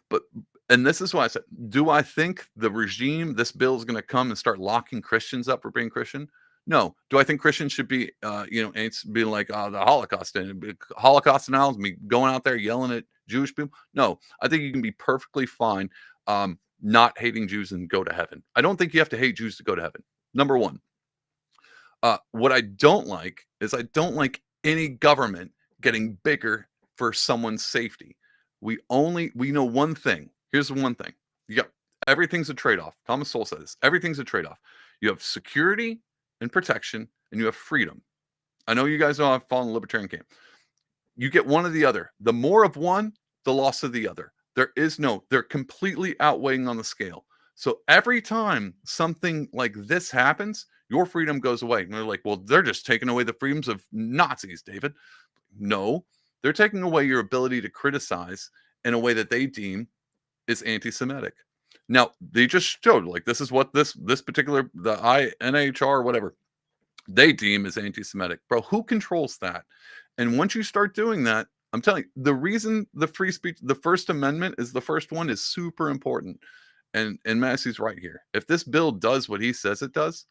but and this is why I said, do I think the regime, this bill is going to come and start locking Christians up for being Christian? No. Do I think Christians should be, it's being like the Holocaust and Holocaust denials, me going out there yelling at Jewish people? No. I think you can be perfectly fine not hating Jews and go to heaven. I don't think you have to hate Jews to go to heaven. Number one. What I don't like is I don't like any government getting bigger for someone's safety. We know one thing. Here's the one thing. Everything's a trade-off. Thomas Sowell says everything's a trade-off. You have security and protection, and you have freedom. I know you guys know I've fallen in the libertarian camp. You get one or the other. The more of one, the loss of the other. They're completely outweighing on the scale. So every time something like this happens, your freedom goes away. And they're like, well, they're just taking away the freedoms of Nazis, David. No, they're taking away your ability to criticize in a way that they deem is anti-Semitic. Now, they just showed, like, this is what this particular, the INHR, whatever, they deem as anti-Semitic. Bro, who controls that? And once you start doing that, I'm telling you, the reason the free speech, the First Amendment is the first one is super important. And Massey's right here. If this bill does what he says it does,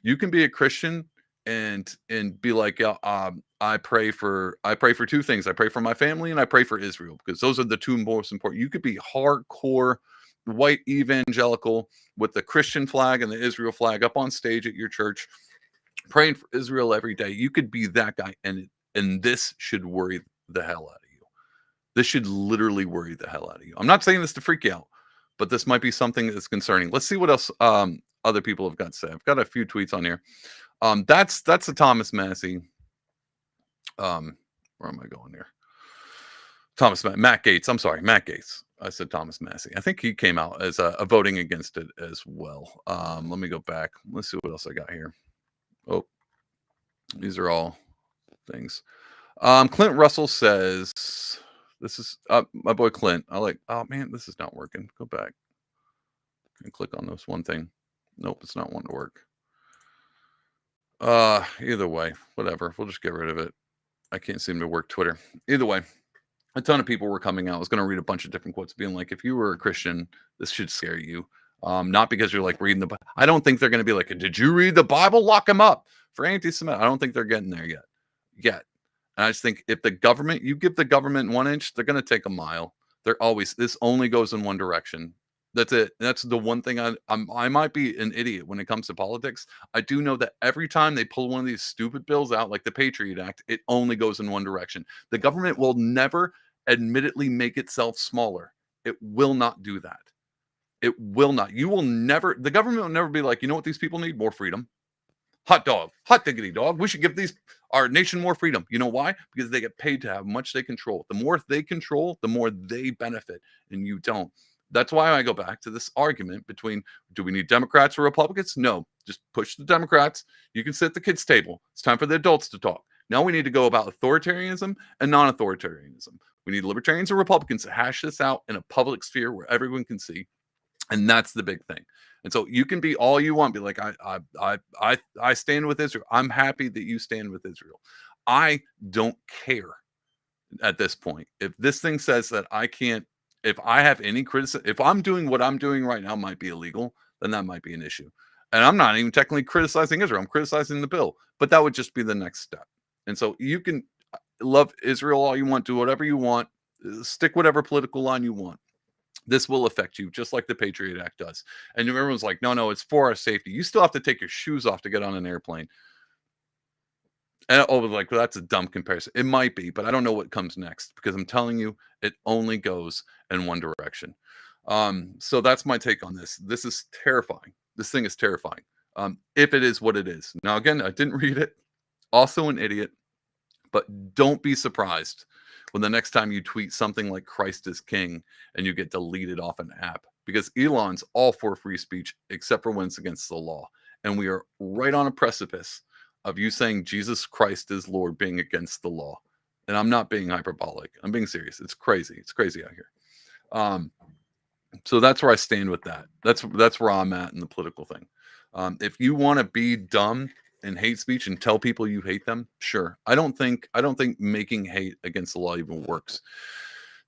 you can be a Christian and be like, I pray for two things. I pray for my family and I pray for Israel, because those are the two most important. You could be hardcore white evangelical with the Christian flag and the Israel flag up on stage at your church, praying for Israel every day. You could be that guy, and this should worry the hell out of you. This should literally worry the hell out of you. I'm not saying this to freak you out, but this might be something that's concerning. Let's see what else other people have got to say. I've got a few tweets on here. That's the Thomas Massey. Where am I going here? Matt Gaetz. I'm sorry, Matt Gaetz. I said Thomas Massey. I think he came out as a voting against it as well. Let me go back. Let's see what else I got here. Oh, these are all things. Clint Russell says, this is my boy Clint. Oh man, this is not working. Go back and click on this one thing. Nope, it's not wanting to work. Either way, whatever. We'll just get rid of it. I can't seem to work Twitter. Either way, a ton of people were coming out. I was going to read a bunch of different quotes being like, if you were a Christian, this should scare you. Not because you're like reading the Bible. I don't think they're going to be like, did you read the Bible? Lock him up for anti-Semitic. I don't think they're getting there yet. And I just think if you give the government 1 inch, they're going to take a mile. This only goes in one direction. That's it. That's the one thing I might be an idiot when it comes to politics. I do know that every time they pull one of these stupid bills out, like the Patriot Act, it only goes in one direction. The government will never admittedly make itself smaller. It will not do that. It will not. The government will never be like, you know what these people need? More freedom. Hot diggity dog. We should give our nation more freedom. You know why? Because they get paid to have much they control. The more they control, the more they benefit, and you don't. That's why I go back to this argument between, do we need Democrats or Republicans? No, just push the Democrats. You can sit at the kids' table. It's time for the adults to talk. Now we need to go about authoritarianism and non-authoritarianism. We need libertarians or Republicans to hash this out in a public sphere where everyone can see. And that's the big thing. And so you can be all you want. Be like, I stand with Israel. I'm happy that you stand with Israel. I don't care at this point. If this thing says that I can't, if I have any criticism, if I'm doing what I'm doing right now might be illegal, then that might be an issue. And I'm not even technically criticizing Israel. I'm criticizing the bill. But that would just be the next step. And so you can, love Israel all you want, do whatever you want, stick whatever political line you want. This will affect you just like the Patriot Act does. And everyone's like, no, it's for our safety. You still have to take your shoes off to get on an airplane. And like, well, that's a dumb comparison. It might be, but I don't know what comes next because I'm telling you, it only goes in one direction. So that's my take on this. This is terrifying. This thing is terrifying. If it is what it is. Now, again, I didn't read it. Also an idiot. But don't be surprised when the next time you tweet something like Christ is King and you get deleted off an app. Because Elon's all for free speech, except for when it's against the law. And we are right on a precipice of you saying Jesus Christ is Lord being against the law. And I'm not being hyperbolic. I'm being serious. It's crazy. It's crazy out here. So that's where I stand with that. That's where I'm at in the political thing. If you want to be dumb and hate speech and tell people you hate them, sure. I don't think making hate against the law even works.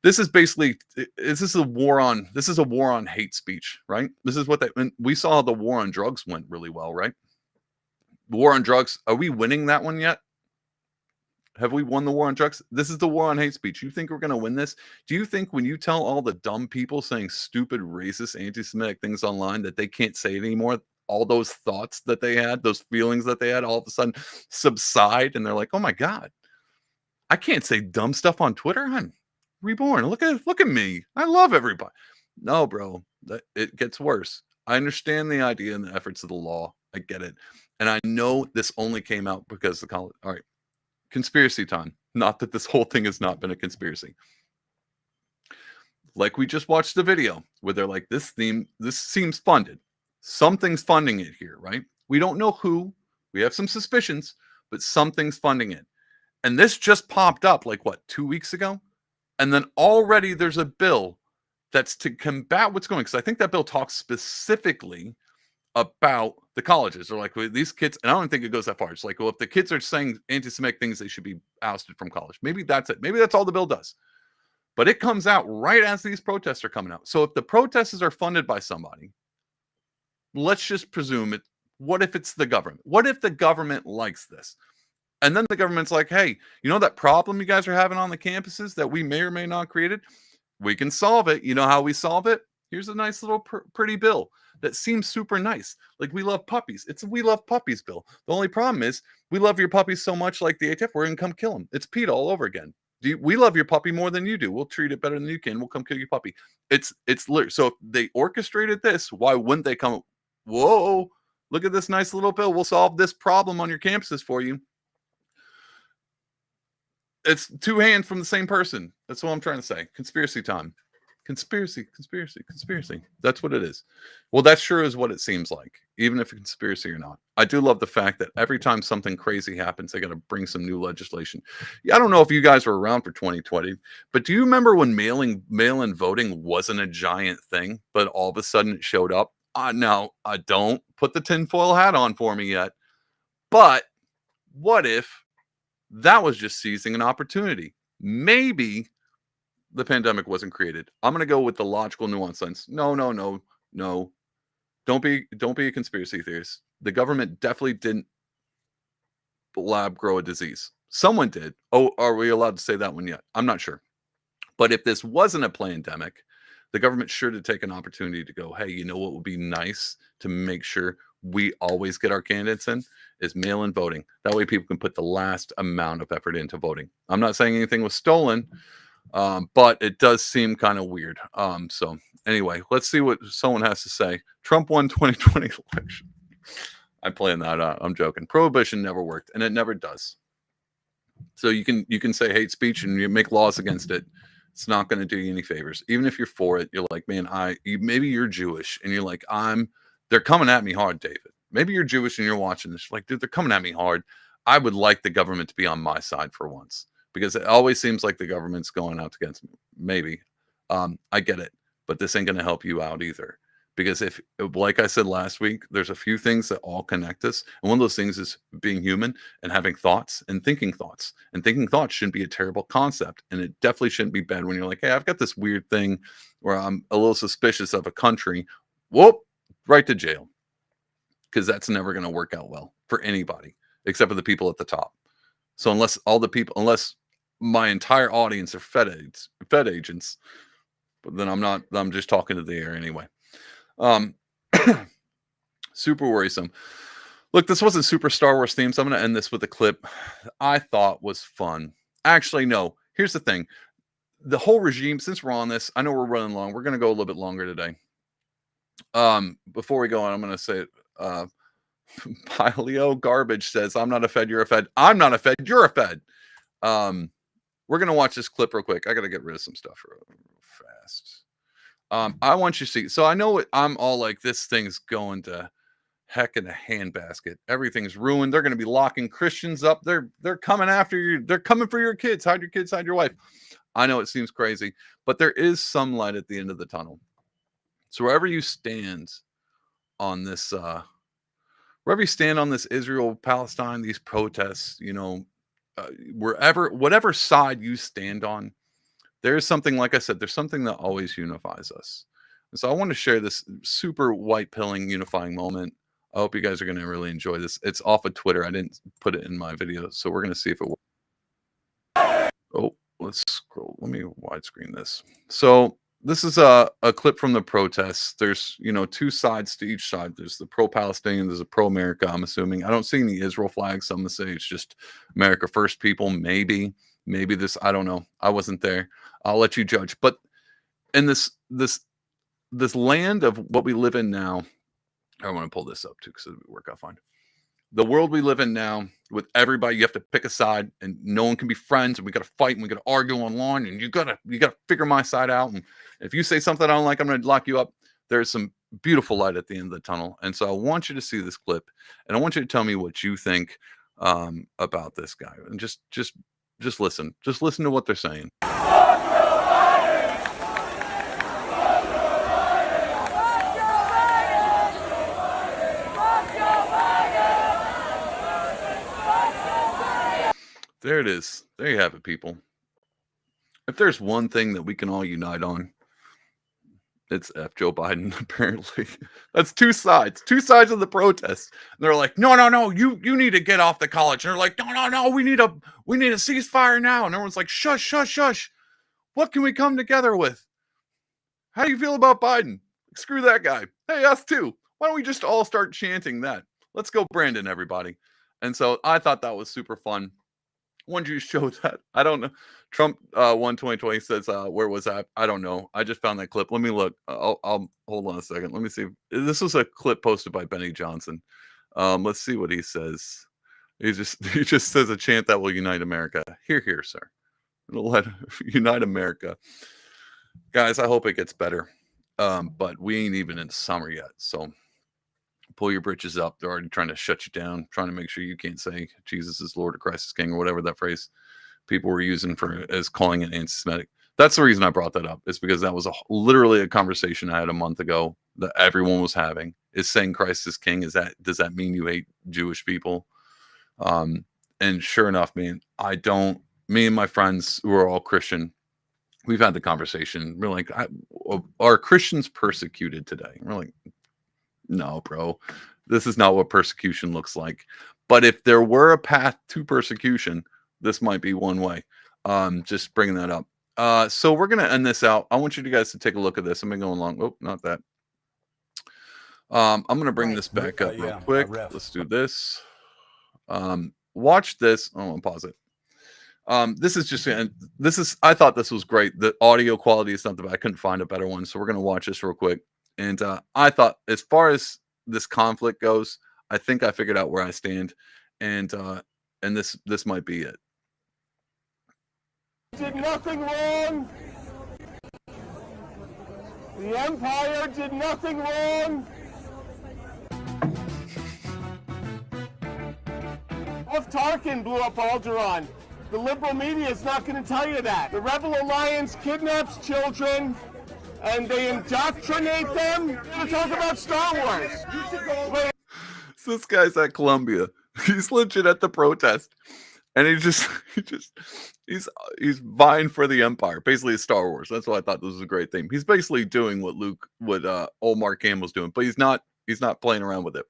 This is basically a war on hate speech, right? This is what we saw the war on drugs went really well, right? The war on drugs, are we winning that one yet? Have we won the war on drugs? This is the war on hate speech. You think we're going to win this? Do you think when you tell all the dumb people saying stupid, racist, anti-Semitic things online that they can't say it anymore, all those thoughts that they had, those feelings that they had, all of a sudden subside and they're like, oh my God, I can't say dumb stuff on Twitter. I'm reborn. Look at me. I love everybody. No, bro, it gets worse. I understand the idea and the efforts of the law. I get it. And I know this only came out because the college. All right. Conspiracy time. Not that this whole thing has not been a conspiracy. Like we just watched the video where they're like, this seems funded. Something's funding it here, right? We don't know who. We have some suspicions, but something's funding it. And this just popped up like 2 weeks ago? And then already there's a bill that's to combat what's going on. Because I think that bill talks specifically about the colleges. They're like, well, these kids, and I don't think it goes that far. It's like, well, if the kids are saying anti-Semitic things, they should be ousted from college. Maybe that's it. Maybe that's all the bill does. But it comes out right as these protests are coming out. So if the protests are funded by somebody, let's just presume it. What if it's the government? What if the government likes this? And then the government's like, hey, you know that problem you guys are having on the campuses that we may or may not created? We can solve it. You know how we solve it? Here's a nice little pretty bill that seems super nice. Like, we love puppies. It's a we love puppies bill. The only problem is we love your puppies so much, like the ATF, we're going to come kill them. It's PETA all over again. We love your puppy more than you do. We'll treat it better than you can. We'll come kill your puppy. It's so if they orchestrated this, why wouldn't they come? Whoa, look at this nice little bill. We'll solve this problem on your campuses for you. It's two hands from the same person. That's what I'm trying to say. Conspiracy time. Conspiracy. That's what it is. Well, that sure is what it seems like, even if it's conspiracy or not. I do love the fact that every time something crazy happens, they got to bring some new legislation. I don't know if you guys were around for 2020, but do you remember when mail-in voting wasn't a giant thing, but all of a sudden it showed up? Now, I don't put the tinfoil hat on for me yet, but what if that was just seizing an opportunity? Maybe the pandemic wasn't created. I'm going to go with the logical nuance sense. No. Don't be a conspiracy theorist. The government definitely didn't lab grow a disease. Someone did. Oh, are we allowed to say that one yet? I'm not sure. But if this wasn't a pandemic, the government sure to take an opportunity to go, hey, you know what would be nice to make sure we always get our candidates in is mail-in voting. That way people can put the last amount of effort into voting. I'm not saying anything was stolen, but it does seem kind of weird. So anyway, let's see what someone has to say. Trump won 2020 election. I'm playing that out. I'm joking. Prohibition never worked, and it never does. So you can say hate speech and you make laws against it. It's not going to do you any favors. Even if you're for it, you're like, man, maybe you're Jewish and you're like, they're coming at me hard, David. Maybe you're Jewish and you're watching this. Like, dude, they're coming at me hard. I would like the government to be on my side for once, because it always seems like the government's going out against me. Maybe. I get it, but this ain't going to help you out either. Because if, like I said last week, there's a few things that all connect us. And one of those things is being human and having thoughts and thinking thoughts. And thinking thoughts shouldn't be a terrible concept. And it definitely shouldn't be bad when you're like, hey, I've got this weird thing where I'm a little suspicious of a country. Whoop, right to jail. Because that's never going to work out well for anybody, except for the people at the top. So unless my entire audience are Fed agents, but then I'm just talking to the air anyway. Super worrisome. Look, this wasn't super Star Wars themed, so I'm going to end this with a clip I thought was fun. Actually, no. Here's the thing. The whole regime, since we're on this, I know we're running long. We're going to go a little bit longer today. Before we go on, I'm going to say, Paleo Garbage says, I'm not a Fed, you're a Fed. I'm not a Fed, you're a Fed. We're going to watch this clip real quick. I got to get rid of some stuff real fast. I want you to see. So I know I'm all like, this thing's going to heck in a handbasket. Everything's ruined. They're going to be locking Christians up. They're coming after you. They're coming for your kids. Hide your kids, hide your wife. I know it seems crazy, but there is some light at the end of the tunnel. So wherever you stand on this, wherever you stand on this Israel, Palestine, these protests, whatever side you stand on, there's something, like I said, there's something that always unifies us. And so I want to share this super white pilling unifying moment. I hope you guys are going to really enjoy this. It's off of Twitter. I didn't put it in my video, so we're going to see if it works. Oh, let's scroll. Let me widescreen this. So this is a clip from the protests. There's, two sides to each side. There's the pro-Palestinian, there's a pro-America, I'm assuming. I don't see any Israel flags. So I'm going to say it's just America first people. Maybe this, I don't know. I wasn't there. I'll let you judge. But in this land of what we live in now, I want to pull this up too because it'll work out fine. The world we live in now, with everybody, you have to pick a side, and no one can be friends, and we got to fight, and we got to argue online, and you got to figure my side out. And if you say something I don't like, I'm going to lock you up. There's some beautiful light at the end of the tunnel, and so I want you to see this clip, and I want you to tell me what you think about this guy, and just listen, to what they're saying. There it is. There you have it, people. If there's one thing that we can all unite on, it's F Joe Biden, apparently. That's two sides of the protest. And they're like, no, you need to get off the college. And they're like, no, we need a ceasefire now. And everyone's like, shush. What can we come together with? How do you feel about Biden? Screw that guy. Hey, us too. Why don't we just all start chanting that? Let's go, Brandon, everybody. And so I thought that was super fun. When you show that, I don't know. Trump won 2020 says, where was that? I don't know. I just found that clip. Let me look. I'll hold on a second. Let me see. This was a clip posted by Benny Johnson. Let's see what he says. He just says a chant that will unite America. Here, sir. It'll let unite America. Guys, I hope it gets better. But we ain't even in summer yet. So pull your britches up. They're already trying to shut you down, trying to make sure you can't say Jesus is Lord or Christ is King or whatever that phrase people were using as calling it anti-Semitic. That's the reason I brought that up, is because that was literally a conversation I had a month ago that everyone was having. Is saying Christ is King, does that mean you hate Jewish people? And sure enough, me and my friends who are all Christian, we've had the conversation. We're like, are Christians persecuted today? We're like, no, bro, this is not what persecution looks like. But if there were a path to persecution, this might be one way. Just bringing that up. So we're going to end this out. I want you guys to take a look at this. I'm going along. Oh, not that. I'm going to bring this back up real quick. Let's do this. Watch this. Oh, I'll pause it. I thought this was great. The audio quality is not the bad. I couldn't find a better one. So we're going to watch this real quick. And I thought, as far as this conflict goes, I think I figured out where I stand, and this might be it. Did nothing wrong. The Empire did nothing wrong. If Tarkin blew up Alderaan, the liberal media is not going to tell you that. The Rebel Alliance kidnaps children and they indoctrinate them to talk about Star Wars. Wait. So this guy's at Columbia. He's legit at the protest, and he's vying for the Empire. Basically, it's Star Wars. That's why I thought this was a great theme. He's basically doing what old Mark Hamill's doing, but he's not playing around with it.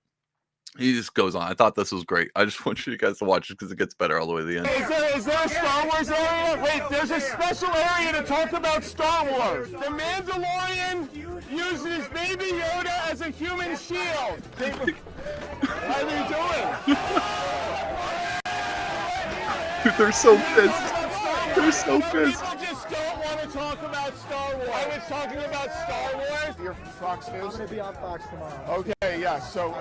He just goes on. I thought this was great. I just want you guys to watch it because it gets better all the way to the end. Is there a Star Wars area? Wait, there's a special area to talk about Star Wars. The Mandalorian uses Baby Yoda as a human shield. How are they doing? Dude, they're so pissed. They're so pissed. People just don't want to talk about Star Wars. I was talking about Star Wars. You're from Fox News? I'm going to be on Fox tomorrow. Okay, yeah. So,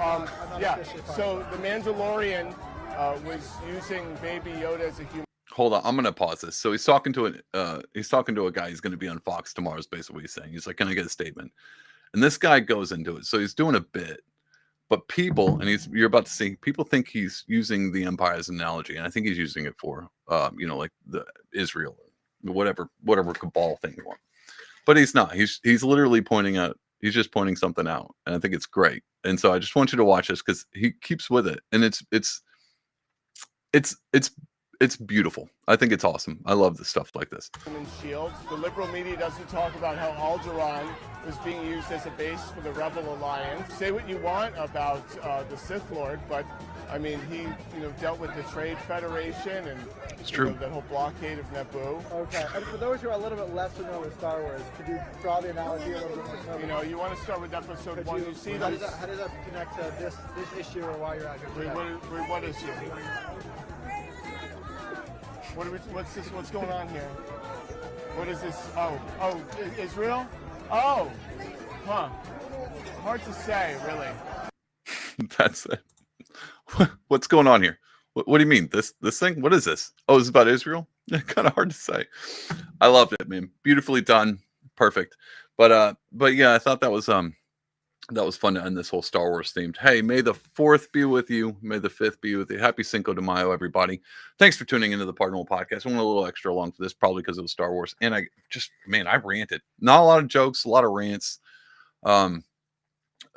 So the Mandalorian was using Baby Yoda as a human. Hold on, I'm gonna pause this. So he's talking to a guy. He's gonna be on Fox tomorrow. Is basically what he's saying. He's like, "Can I get a statement?" And this guy goes into it. So he's doing a bit, but people, and you're about to see, people think he's using the empire as an analogy, and I think he's using it for, like the Israel, whatever cabal thing you want. But he's not. He's literally pointing out. He's just pointing something out, and I think it's great. And so I just want you to watch this because he keeps with it, and it's beautiful. I think it's awesome. I love the stuff like this. Shields. The liberal media doesn't talk about how Alderaan was being used as a base for the Rebel Alliance. Say what you want about the Sith Lord, but I mean, he dealt with the Trade Federation and it's true. That whole blockade of Naboo. Okay, and for those who are a little bit less familiar with Star Wars, could you draw the analogy a little bit more clearly? You want to start with Episode 1. You see how does that connect to this issue or why you're out here today? What issue? What's going on here? What is this? Oh, Israel? Oh, huh. Hard to say, really. That's it. What's going on here? What do you mean? This thing? What is this? Oh, is it about Israel? Kind of hard to say. I loved it, man. Beautifully done. Perfect. But yeah, I thought that was fun to end this whole Star Wars themed. Hey, may the 4th be with you. May the 5th be with you. Happy Cinco de Mayo, everybody. Thanks for tuning into the Paranormal Podcast. I went a little extra long for this, probably because it was Star Wars. And I ranted. Not a lot of jokes, a lot of rants.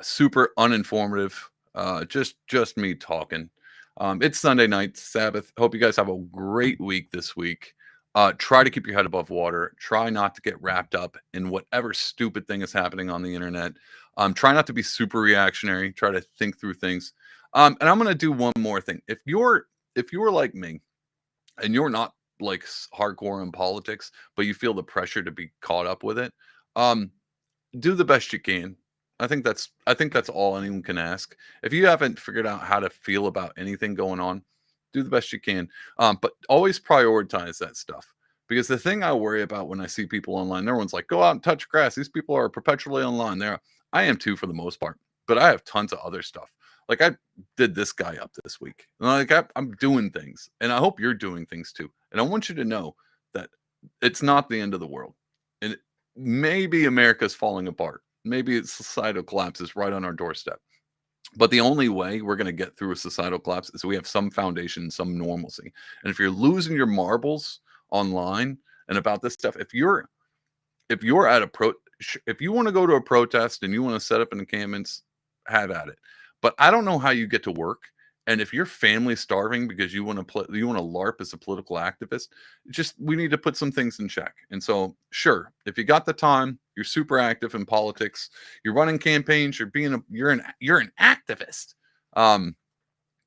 Super uninformative. Just me talking. It's Sunday night, Sabbath. Hope you guys have a great week this week. Try to keep your head above water. Try not to get wrapped up in whatever stupid thing is happening on the internet. Try not to be super reactionary. Try to think through things. And I'm going to do one more thing. If you're like me and you're not like hardcore in politics, but you feel the pressure to be caught up with it, do the best you can. I think that's all anyone can ask. If you haven't figured out how to feel about anything going on, do the best you can. But always prioritize that stuff. Because the thing I worry about when I see people online, everyone's like, go out and touch grass. These people are perpetually online. I am too for the most part. But I have tons of other stuff. Like I did this guy up this week. And I'm doing things. And I hope you're doing things too. And I want you to know that it's not the end of the world. And maybe America's falling apart. Maybe societal collapse is right on our doorstep. But the only way we're going to get through a societal collapse is we have some foundation, some normalcy. And if you're losing your marbles online and about this stuff, if you're at if you want to go to a protest and you want to set up encampments, have at it. But I don't know how you get to work. And if your family's starving because you want to LARP as a political activist, we need to put some things in check. And so, sure, if you got the time, you're super active in politics, you're running campaigns, you're an activist.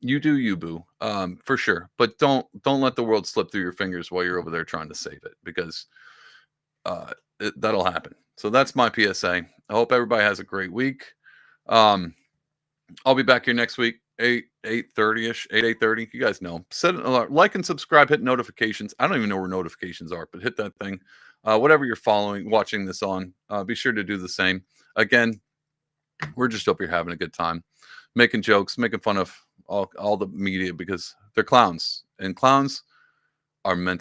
You do you, boo, for sure. But don't let the world slip through your fingers while you're over there trying to save it, because that'll happen. So that's my PSA. I hope everybody has a great week. I'll be back here next week. 8:30ish, 8:30. You guys know. Set an alert, like and subscribe, hit notifications. I don't even know where notifications are, but hit that thing. Whatever you're watching this on, be sure to do the same. Again, we're just up here having a good time, making jokes, making fun of all the media because they're clowns, and clowns are meant to